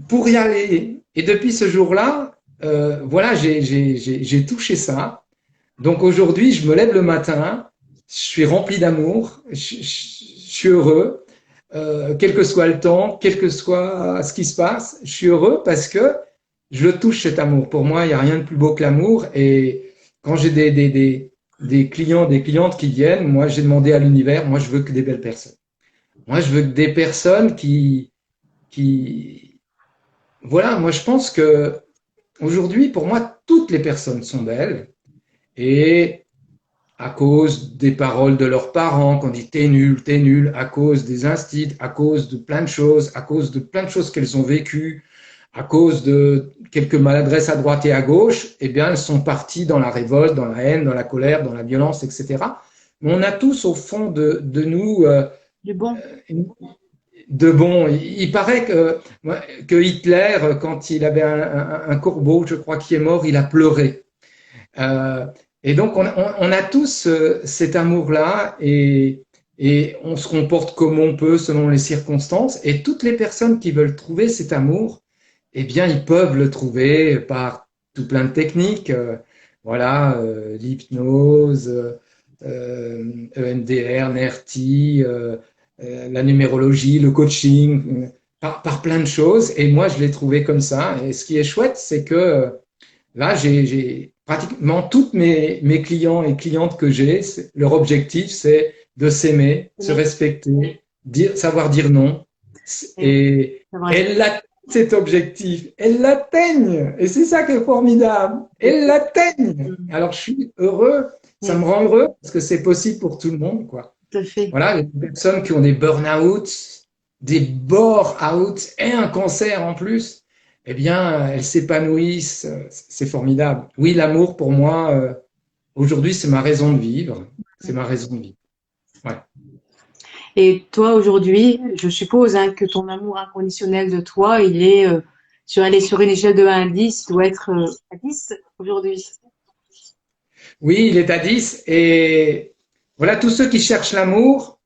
pour y aller. Et depuis ce jour-là, voilà, j'ai touché ça. Donc aujourd'hui, je me lève le matin, je suis rempli d'amour, je suis heureux, quel que soit le temps, quel que soit ce qui se passe, je suis heureux parce que je le touche cet amour. Pour moi, il n'y a rien de plus beau que l'amour. Et quand j'ai des clients, des clientes qui viennent, moi j'ai demandé à l'univers, moi je veux que des belles personnes. Moi je veux que des personnes qui, voilà, moi je pense que aujourd'hui pour moi toutes les personnes sont belles et à cause des paroles de leurs parents, qu'on dit t'es nul, à cause des instits, à cause de plein de choses, à cause de plein de choses qu'elles ont vécues, à cause de quelques maladresses à droite et à gauche, eh bien, elles sont parties dans la révolte, dans la haine, dans la colère, dans la violence, etc. Mais on a tous au fond de nous Du bon. de bon. Il paraît que Hitler, quand il avait un corbeau, je crois, qui est mort, il a pleuré. Et donc, on a tous cet amour-là et on se comporte comme on peut selon les circonstances. Et toutes les personnes qui veulent trouver cet amour, eh bien, ils peuvent le trouver par tout plein de techniques. Voilà, l'hypnose, EMDR, NERTI, la numérologie, le coaching, par plein de choses. Et moi, je l'ai trouvé comme ça. Et ce qui est chouette, c'est que là, j'ai pratiquement toutes mes clients et clientes que j'ai, leur objectif, c'est de s'aimer, se respecter, savoir dire non. Et elles l'atteignent, cet objectif. Elles l'atteignent. Et c'est ça qui est formidable. Elles l'atteignent. Alors, je suis heureux. Ça me rend heureux parce que c'est possible pour tout le monde, quoi. Tout à fait. Voilà, les personnes qui ont des burn-out, des bore-out et un cancer en plus, eh bien, elles s'épanouissent. C'est formidable. Oui, l'amour, pour moi, aujourd'hui, c'est ma raison de vivre. C'est ma raison de vivre. Ouais. Et toi, aujourd'hui, je suppose hein, que ton amour inconditionnel de toi, il est sur une échelle de 1 à 10, il doit être à 10 aujourd'hui. Oui, il est à 10. Et voilà, tous ceux qui cherchent l'amour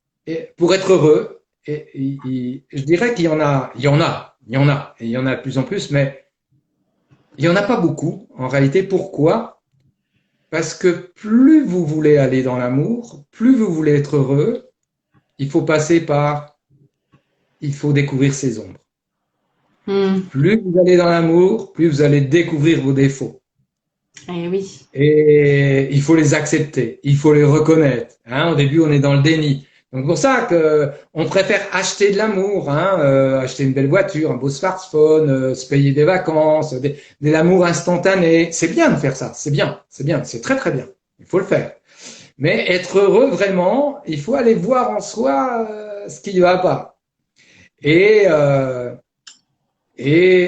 pour être heureux, je dirais qu'il y en a, et il y en a de plus en plus, mais il n'y en a pas beaucoup en réalité. Pourquoi? Parce que plus vous voulez aller dans l'amour, plus vous voulez être heureux, il faut découvrir ses ombres. Plus vous allez dans l'amour, plus vous allez découvrir vos défauts. Eh oui. Et il faut les accepter, il faut les reconnaître. Hein, au début, on est dans le déni. Donc pour ça qu'on préfère acheter de l'amour, acheter une belle voiture, un beau smartphone, se payer des vacances, de l'amour instantané. C'est bien de faire ça, c'est bien, c'est très très bien. Il faut le faire. Mais être heureux vraiment, il faut aller voir en soi ce qui ne va pas. Et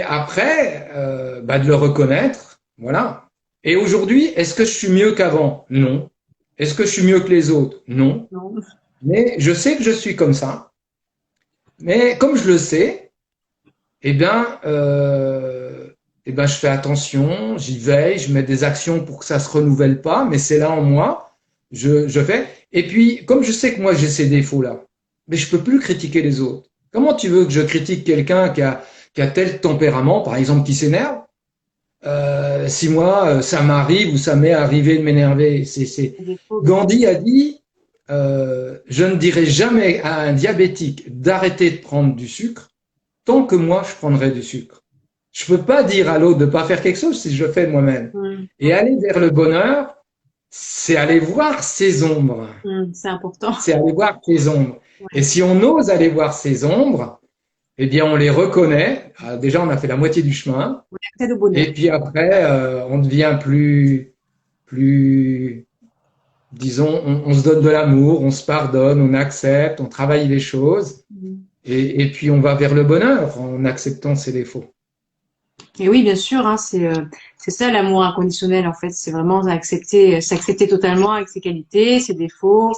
après, de le reconnaître, voilà. Et aujourd'hui, est-ce que je suis mieux qu'avant? Non. Est-ce que je suis mieux que les autres? Non. Non. Mais je sais que je suis comme ça. Mais comme je le sais, je fais attention, j'y veille, je mets des actions pour que ça se renouvelle pas, mais c'est là en moi, je fais. Et puis, comme je sais que moi j'ai ces défauts-là, mais je peux plus critiquer les autres. Comment tu veux que je critique quelqu'un qui a tel tempérament, par exemple, qui s'énerve? si moi, ça m'arrive ou ça m'est arrivé de m'énerver. C'est des faux, bien sûr. Gandhi a dit, je ne dirai jamais à un diabétique d'arrêter de prendre du sucre tant que moi, je prendrai du sucre. Je peux pas dire à l'autre de pas faire quelque chose si je le fais moi-même. Et aller vers le bonheur, c'est aller voir ses ombres. C'est important. C'est aller voir ses ombres. Et Ouais. si on ose aller voir ses ombres, eh bien, on les reconnaît. Déjà, on a fait la moitié du chemin. C'est le bonheur. Et puis après, on devient plus, disons, on se donne de l'amour, on se pardonne, on accepte, on travaille les choses. Mm. Et puis, on va vers le bonheur en acceptant ses défauts. Et oui, bien sûr, hein, c'est ça l'amour inconditionnel en fait. C'est vraiment accepter, s'accepter totalement avec ses qualités, ses défauts,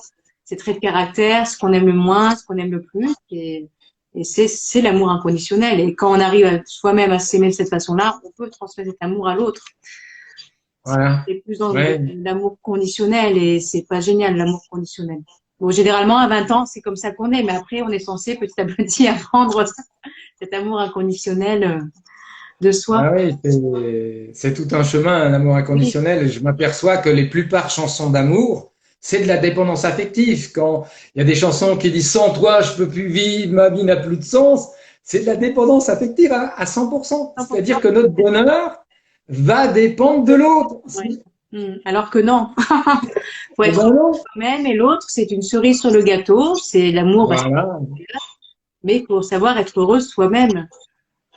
ses traits de caractère, ce qu'on aime le moins, ce qu'on aime le plus. Et c'est l'amour inconditionnel. Et quand on arrive soi-même à s'aimer de cette façon-là, on peut transmettre cet amour à l'autre. Voilà. C'est plus dans Ouais. l'amour conditionnel et c'est pas génial l'amour conditionnel. Bon, généralement à 20 ans, c'est comme ça qu'on est, mais après on est censé petit à petit apprendre cet amour inconditionnel de soi. Ah oui, c'est tout un chemin, un amour Oui, inconditionnel. Et je m'aperçois que les plupart chansons d'amour, c'est de la dépendance affective. Quand il y a des chansons qui disent sans toi, je peux plus vivre, ma vie n'a plus de sens, c'est de la dépendance affective à 100%. C'est-à-dire 100%. que notre bonheur va dépendre de l'autre. Ouais. Alors que non, faut Eh être ben non. soi-même et l'autre, c'est une cerise sur le gâteau, c'est l'amour, Voilà. mais il faut savoir être heureux soi-même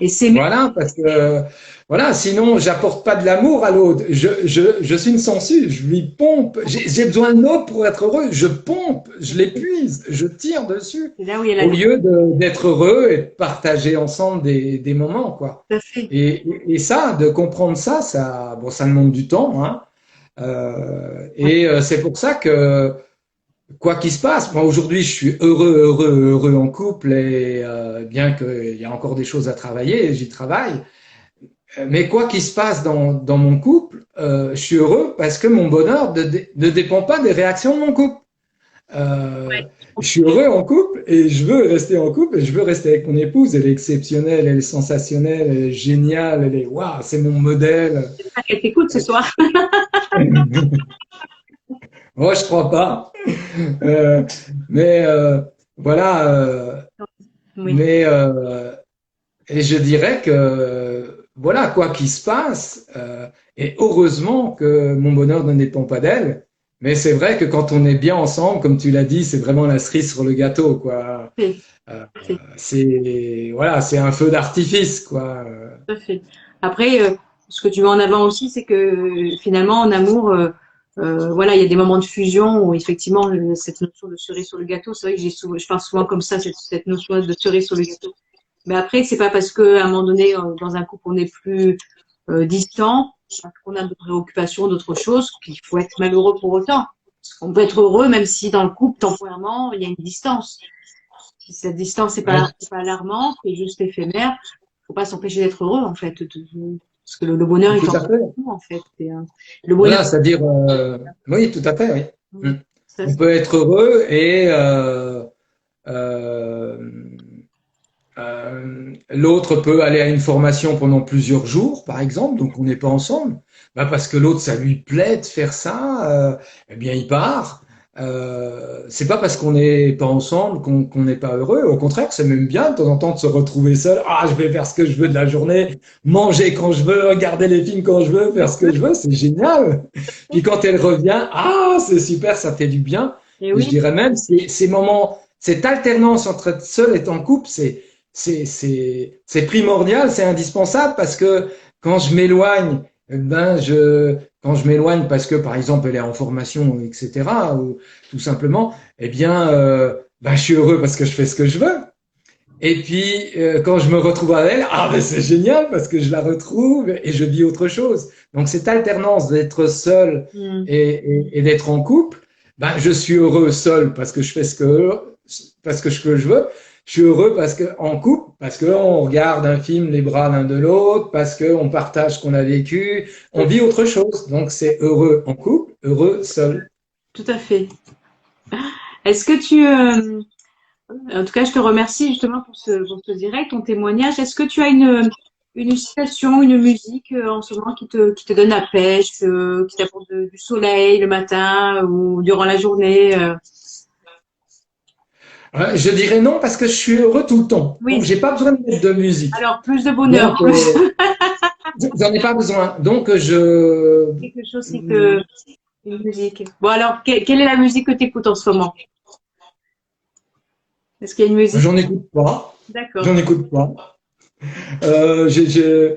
et s'aimer. Voilà, parce que voilà, sinon j'apporte pas de l'amour à l'autre. Je suis une sangsue, je lui pompe. J'ai besoin de l'autre pour être heureux. Je pompe, je l'épuise, je tire dessus, C'est là où il y a la au différence. lieu d'être heureux et de partager ensemble des moments, quoi. Tout à fait. Et ça, de comprendre ça, bon, ça demande du temps, hein. Ouais. C'est pour ça que quoi qu'il se passe, moi aujourd'hui je suis heureux en couple et bien qu'il y a encore des choses à travailler, j'y travaille. Mais quoi qu'il se passe dans mon couple, je suis heureux parce que mon bonheur ne dépend pas des réactions de mon couple. Euh, je suis heureux en couple et je veux rester en couple et je veux rester avec mon épouse. Elle est exceptionnelle, elle est sensationnelle, elle est géniale, elle est waouh, c'est mon modèle. J'espère qu'elle t'écoute ce soir. Moi, je crois pas. Euh, mais voilà. Oui. Mais et je dirais que voilà, quoi qu'il se passe, et heureusement que mon bonheur ne dépend pas d'elle. Mais c'est vrai que quand on est bien ensemble, comme tu l'as dit, c'est vraiment la cerise sur le gâteau, quoi. Fait, Euh, fait, c'est voilà, c'est un feu d'artifice, quoi. tout à fait. Après, ce que tu mets en avant aussi, c'est que finalement, en amour, voilà, il y a des moments de fusion où effectivement, cette notion de cerise sur le gâteau, c'est vrai que je parle souvent comme ça, cette notion de cerise sur le gâteau. Mais après, c'est pas parce qu'à un moment donné, dans un couple, on n'est plus distant, parce qu'on a d'autres préoccupations, d'autres choses, qu'il faut être malheureux pour autant. On peut être heureux même si dans le couple, temporairement, il y a une distance. Si cette distance n'est Ouais, pas alarmante, c'est juste éphémère, faut pas s'empêcher d'être heureux, en fait. Parce que le bonheur, il tout est en à fait. nous, en fait. Le bonheur, Voilà, c'est-à-dire, oui, tout à fait, oui. Mm. ça, On peut être heureux et euh, l'autre peut aller à une formation pendant plusieurs jours, par exemple, donc on n'est pas ensemble. Bah parce que l'autre, ça lui plaît de faire ça, eh bien il part. C'est pas parce qu'on n'est pas ensemble qu'on n'est pas heureux. Au contraire, c'est même bien de temps en temps de se retrouver seul. Ah, je vais faire ce que je veux de la journée, manger quand je veux, regarder les films quand je veux, faire ce que je veux, c'est génial. Puis quand elle revient, ah, c'est super, ça fait du bien. et Et je oui, dirais même, ces moments, cette alternance entre être seul et être en couple, c'est primordial, c'est indispensable parce que quand je m'éloigne, quand je m'éloigne parce que par exemple elle est en formation, etc., ou tout simplement, eh bien, je suis heureux parce que je fais ce que je veux. Et puis quand je me retrouve avec elle, ah ben c'est génial parce que je la retrouve et je vis autre chose. Donc cette alternance d'être seul mm, et d'être en couple, ben je suis heureux seul parce que je fais parce que je veux. Je suis heureux parce que en couple, parce que on regarde un film les bras l'un de l'autre, parce que on partage ce qu'on a vécu, on vit autre chose. Donc c'est heureux en couple, heureux seul. tout à fait. Est-ce que en tout cas, je te remercie justement pour ce direct, ton témoignage. Est-ce que tu as une citation, une musique en ce moment qui te donne la pêche, qui t'apporte du soleil le matin ou durant la journée. Je dirais non parce que je suis heureux tout le temps. Donc, Oui, j'ai pas besoin de mettre de musique. alors plus de bonheur, Donc, plus j'en ai pas besoin. Donc, je quelque chose qui te... Une musique. Bon alors, quelle est la musique que tu écoutes en ce moment? Est-ce qu'il y a une musique? j'en écoute pas. D'accord. J'en écoute pas. Je,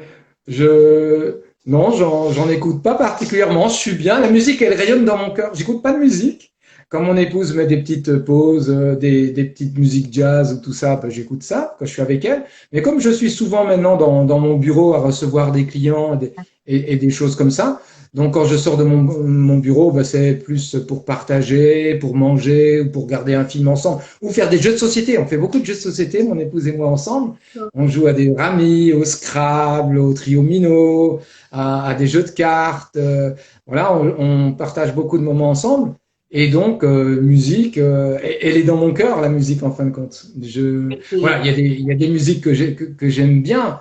non, j'en écoute pas particulièrement. Je suis bien. La musique, elle rayonne dans mon cœur. J'écoute pas de musique. Quand mon épouse met des petites pauses, des petites musiques jazz ou tout ça, ben, j'écoute ça quand je suis avec elle. Mais comme je suis souvent maintenant dans mon bureau à recevoir des clients et des choses comme ça, donc quand je sors de mon bureau, ben, c'est plus pour partager, pour manger ou pour regarder un film ensemble ou faire des jeux de société. On fait beaucoup de jeux de société, mon épouse et moi ensemble. On joue à des ramis, au Scrabble, au Triomino, à des jeux de cartes. Voilà, on partage beaucoup de moments ensemble. Et donc, musique, elle est dans mon cœur, la musique, en fin de compte. Voilà, il y a des musiques que j'aime bien,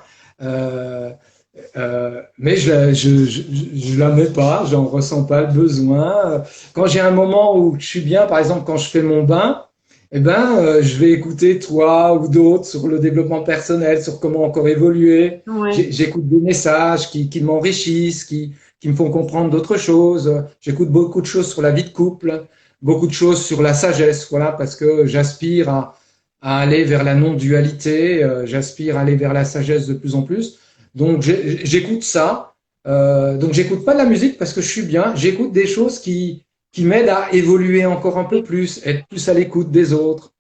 euh, mais je la mets pas, j'en ressens pas le besoin. Quand j'ai un moment où je suis bien, par exemple, quand je fais mon bain, eh ben, je vais écouter toi ou d'autres sur le développement personnel, sur comment encore évoluer. Ouais. J'écoute des messages qui m'enrichissent, qui me font comprendre d'autres choses. J'écoute beaucoup de choses sur la vie de couple, beaucoup de choses sur la sagesse, voilà, parce que j'aspire à aller vers la non-dualité, j'aspire à aller vers la sagesse de plus en plus. Donc j'écoute ça. Donc j'écoute pas de la musique parce que je suis bien. J'écoute des choses qui m'aident à évoluer encore un peu plus, être plus à l'écoute des autres.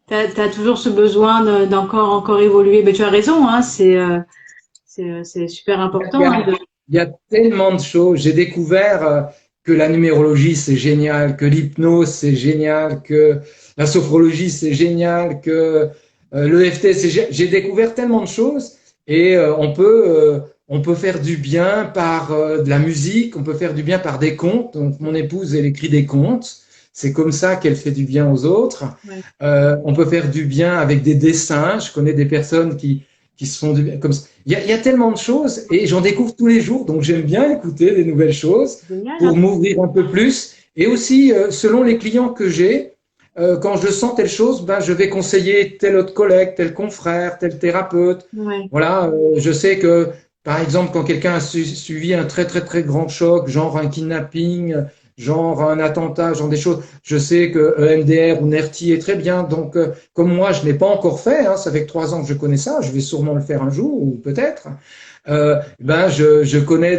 T'as toujours ce besoin encore évoluer. Mais tu as raison, hein, c'est super Il y important, hein, a, il y a tellement de choses. J'ai découvert que la numérologie, c'est génial, que l'hypnose, c'est génial, que la sophrologie, c'est génial, que l'EFT, c'est génial. J'ai découvert tellement de choses et on peut faire du bien par de la musique, on peut faire du bien par des contes. Donc, mon épouse, elle écrit des contes. C'est comme ça qu'elle fait du bien aux autres. ouais. On peut faire du bien avec des dessins. Je connais des personnes qui se font du bien comme ça. Il y a tellement de choses et j'en découvre tous les jours, donc j'aime bien écouter des nouvelles choses Génial, hein. pour m'ouvrir un peu plus. Et aussi, selon les clients que j'ai, quand je sens telle chose, ben, je vais conseiller tel autre collègue, tel confrère, tel thérapeute. Ouais. Voilà, je sais que, par exemple, quand quelqu'un a suivi un très très très grand choc, genre un kidnapping, genre un attentat, genre des choses, je sais que EMDR ou NERTI est très bien. Donc, comme moi, je n'ai pas encore fait, hein, ça fait que 3 ans que je connais ça, je vais sûrement le faire un jour ou peut-être. Ben, je connais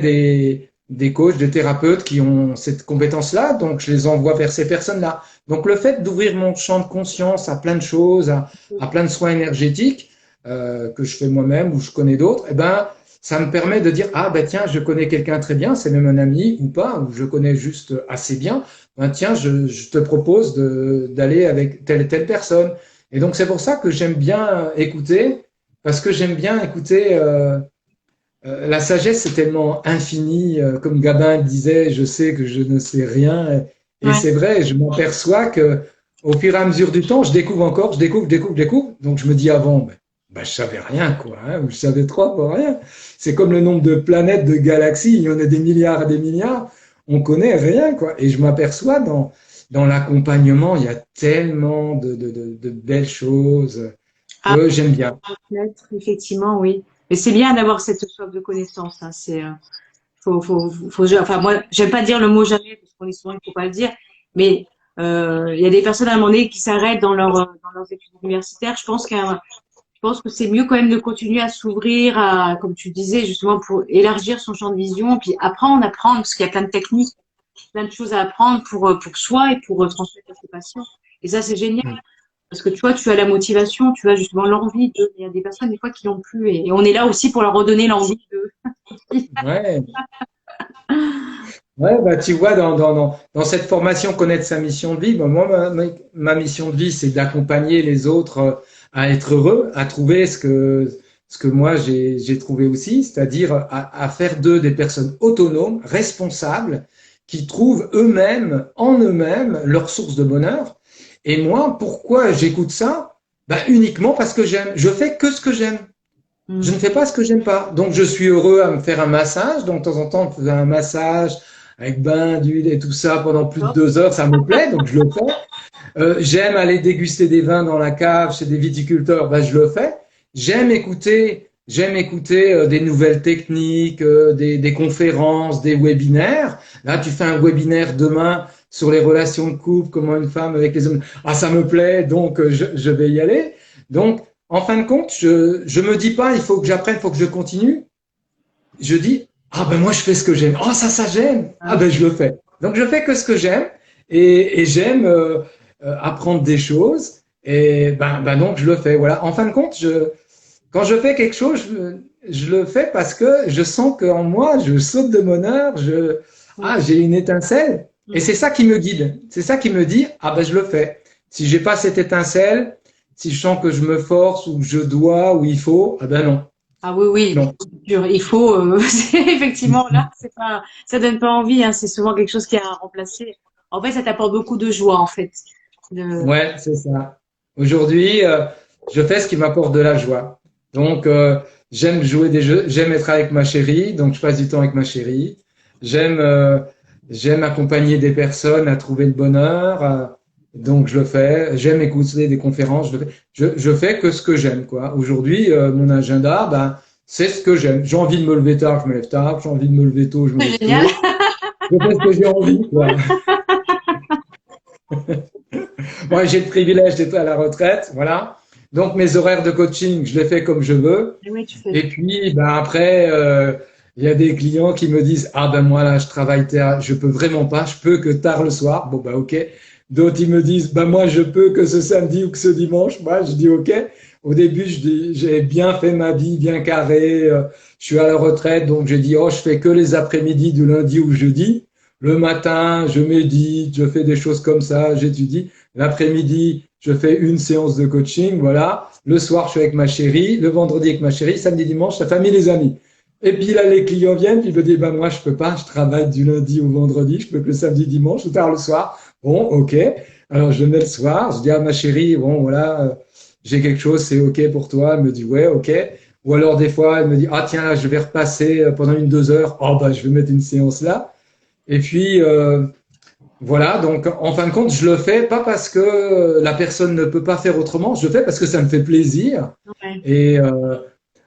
des coachs, des thérapeutes qui ont cette compétence-là, donc je les envoie vers ces personnes-là. Donc, le fait d'ouvrir mon champ de conscience à plein de choses, à plein de soins énergétiques que je fais moi-même ou je connais d'autres, eh ben, ça me permet de dire, ah ben tiens, je connais quelqu'un très bien, c'est même un ami ou pas, ou je connais juste assez bien, ben tiens, je te propose d'aller avec telle et telle personne. Et donc c'est pour ça que j'aime bien écouter, parce que j'aime bien écouter, la sagesse c'est tellement infini, comme Gabin disait, je sais que je ne sais rien, et Ouais. c'est vrai, je m'aperçois que au fur et à mesure du temps, je découvre encore, je découvre, donc je me dis avant, ben, je savais rien, quoi, hein, ou je savais trois fois rien. C'est comme le nombre de planètes, de galaxies, il y en a des milliards et des milliards, on connaît rien, quoi. Et je m'aperçois dans l'accompagnement, il y a tellement de belles choses Ah, que j'aime bien. peut-être, effectivement, oui. Mais c'est bien d'avoir cette soif de connaissance, hein. Enfin, moi, j'aime pas dire le mot jamais, parce qu'on est souvent, il faut pas le dire. Mais il y a des personnes à un moment donné qui s'arrêtent dans leurs études universitaires. Je pense que c'est mieux quand même de continuer à s'ouvrir, à, comme tu disais, justement pour élargir son champ de vision, puis apprendre, parce qu'il y a plein de techniques, plein de choses à apprendre pour soi et pour transmettre à ses patients. Et ça, c'est génial. Parce que tu vois, tu as la motivation, tu as justement l'envie de. Il y a des personnes, des fois, qui l'ont plus. Et on est là aussi pour leur redonner l'envie de. Ouais, ouais, bah, tu vois, dans cette formation Connaître sa mission de vie, bah, moi, ma mission de vie, c'est d'accompagner les autres à être heureux, à trouver ce que moi j'ai trouvé aussi, c'est-à-dire à faire d'eux des personnes autonomes, responsables, qui trouvent eux-mêmes, en eux-mêmes, leur source de bonheur. Et moi, pourquoi j'écoute ça? Bah, uniquement parce que j'aime. Je fais que ce que j'aime. Je ne fais pas ce que j'aime pas. Donc, je suis heureux à me faire un massage. Donc, de temps en temps, on faisait un massage avec bain d'huile et tout ça pendant plus de 2 heures. Ça me plaît, donc je le fais. J'aime aller déguster des vins dans la cave chez des viticulteurs. Ben, je le fais. J'aime écouter des nouvelles techniques, des conférences, des webinaires. Là, tu fais un webinaire demain sur les relations de couple, comment une femme avec les hommes. Ah, ça me plaît, donc je vais y aller. Donc, en fin de compte, je me dis pas, il faut que j'apprenne, il faut que je continue. Je dis, ah ben moi je fais ce que j'aime. Ah ça j'aime. Ah ben je le fais. Donc je fais que ce que j'aime et j'aime apprendre des choses et ben donc je le fais. Voilà. En fin de compte, quand je fais quelque chose, je le fais parce que je sens qu'en moi je saute de bonheur. J'ai une étincelle et c'est ça qui me guide. C'est ça qui me dit, ah ben je le fais. Si j'ai pas cette étincelle, si je sens que je me force ou que je dois ou il faut, ah ben non. Ah oui, oui, Non. il faut, effectivement, là, ça donne pas envie, hein, c'est souvent quelque chose qui a à remplacer. En fait, ça t'apporte beaucoup de joie, en fait. Ouais, c'est ça. Aujourd'hui, je fais ce qui m'apporte de la joie. Donc, j'aime jouer des jeux, j'aime être avec ma chérie, donc je passe du temps avec ma chérie. J'aime, euh, j'aime accompagner des personnes à trouver le bonheur, donc je le fais. J'aime écouter des conférences, je le fais. Je fais que ce que j'aime, quoi. Aujourd'hui, mon agenda, ben, c'est ce que j'aime. J'ai envie de me lever tard, je me lève tard. J'ai envie de me lever tôt, je me C'est lève génial. tôt. Je fais ce que j'ai envie, quoi. Moi, j'ai le privilège d'être à la retraite, voilà. Donc, mes horaires de coaching, je les fais comme je veux. Oui, tu fais. Et puis, ben après, il y a des clients qui me disent, ah ben moi là, je travaille tard, je peux vraiment pas, je peux que tard le soir. Bon ben ok. D'autres ils me disent, ben moi je peux que ce samedi ou que ce dimanche. Moi je dis ok. Au début, je dis, j'ai bien fait ma vie, bien carré. Je suis à la retraite, donc j'ai dit, oh, je fais que les après-midi du lundi au jeudi. Le matin, je médite, je fais des choses comme ça, j'étudie. L'après-midi, je fais une séance de coaching, voilà. Le soir, je suis avec ma chérie. Le vendredi avec ma chérie. Samedi, dimanche, la famille, les amis. Et puis là, les clients viennent, puis ils me disent, bah, moi, je peux pas, je travaille du lundi au vendredi, je peux que le samedi, dimanche, ou tard le soir. Bon, ok. Alors, je mets le soir, je dis à ma chérie, bon, voilà, j'ai quelque chose, c'est ok pour toi. Elle me dit, ouais, ok. Ou alors, des fois, elle me dit, ah, tiens, là, je vais repasser pendant 2 heures. Oh, bah, je vais mettre une séance là. Et puis, voilà, donc en fin de compte, je le fais pas parce que la personne ne peut pas faire autrement, je le fais parce que ça me fait plaisir. Ouais. Et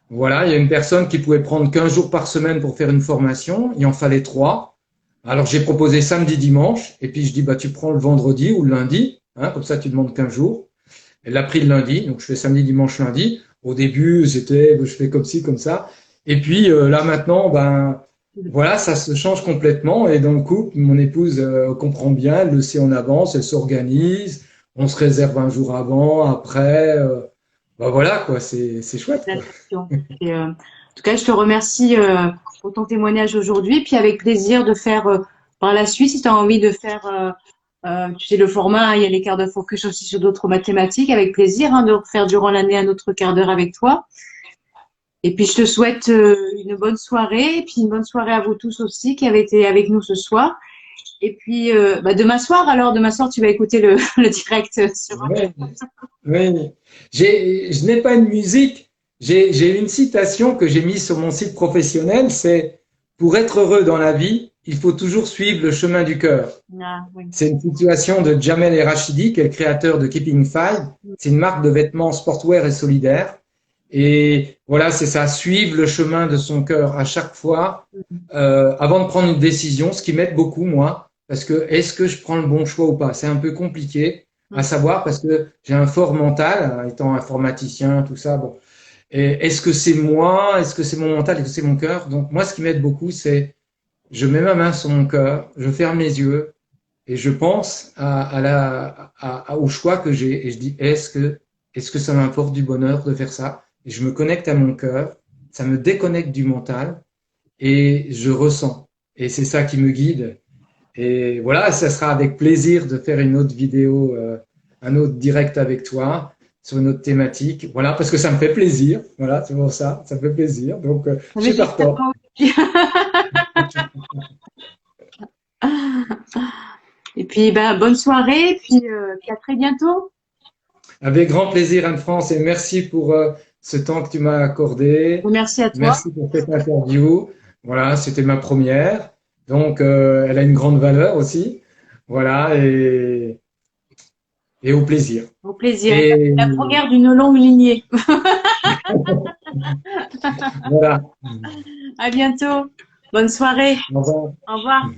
voilà, il y a une personne qui pouvait prendre 15 jours par semaine pour faire une formation, il en fallait 3. Alors j'ai proposé samedi, dimanche, et puis je dis, bah tu prends le vendredi ou le lundi, hein, comme ça tu demandes 15 jours. Elle a pris le lundi, donc je fais samedi, dimanche, lundi. Au début, je fais comme ci, comme ça. Et puis là maintenant, ben voilà, ça se change complètement. Et dans le couple, mon épouse comprend bien, elle le sait en avance, elle s'organise, on se réserve un jour avant, après. Ben voilà, quoi, c'est chouette, quoi. L'adaptation. En tout cas, je te remercie pour ton témoignage aujourd'hui. Puis avec plaisir de faire par la suite, si tu as envie de faire, tu sais, le format, hein, il y a les quarts de focus aussi sur d'autres mathématiques, avec plaisir hein, de faire durant l'année un autre quart d'heure avec toi. Et puis, je te souhaite une bonne soirée, et puis une bonne soirée à vous tous aussi qui avez été avec nous ce soir. Et puis, demain soir, tu vas écouter le direct sur. Oui, oui. Je n'ai pas une musique, j'ai une citation que j'ai mise sur mon site professionnel, c'est pour être heureux dans la vie, il faut toujours suivre le chemin du cœur. Ah, oui. C'est une citation de Jamel Rachidi, qui est le créateur de Keeping Five. C'est une marque de vêtements sportwear et solidaire. Et voilà, c'est ça, suivre le chemin de son cœur à chaque fois, avant de prendre une décision, ce qui m'aide beaucoup, moi, parce que est-ce que je prends le bon choix ou pas? C'est un peu compliqué à savoir parce que j'ai un fort mental, hein, étant informaticien, tout ça. Bon, et est-ce que c'est moi? Est-ce que c'est mon mental? Est-ce que c'est mon cœur? Donc moi, ce qui m'aide beaucoup, c'est je mets ma main sur mon cœur, je ferme les yeux et je pense au choix que j'ai et je dis est-ce que ça m'apporte du bonheur de faire ça? Et je me connecte à mon cœur, ça me déconnecte du mental et je ressens. Et c'est ça qui me guide. Et voilà, ça sera avec plaisir de faire une autre vidéo, un autre direct avec toi sur une autre thématique. Voilà, parce que ça me fait plaisir. Voilà, c'est pour ça, ça me fait plaisir. Donc, je suis partant. Et puis, ben, bonne soirée, puis à très bientôt. Avec grand plaisir, Anne-France, et merci pour ce temps que tu m'as accordé. Merci à toi. Merci pour cette interview. Voilà, c'était ma première. Donc, elle a une grande valeur aussi. Voilà, et au plaisir. Au plaisir. Et La première d'une longue lignée. voilà. À bientôt. Bonne soirée. Au revoir. Au revoir.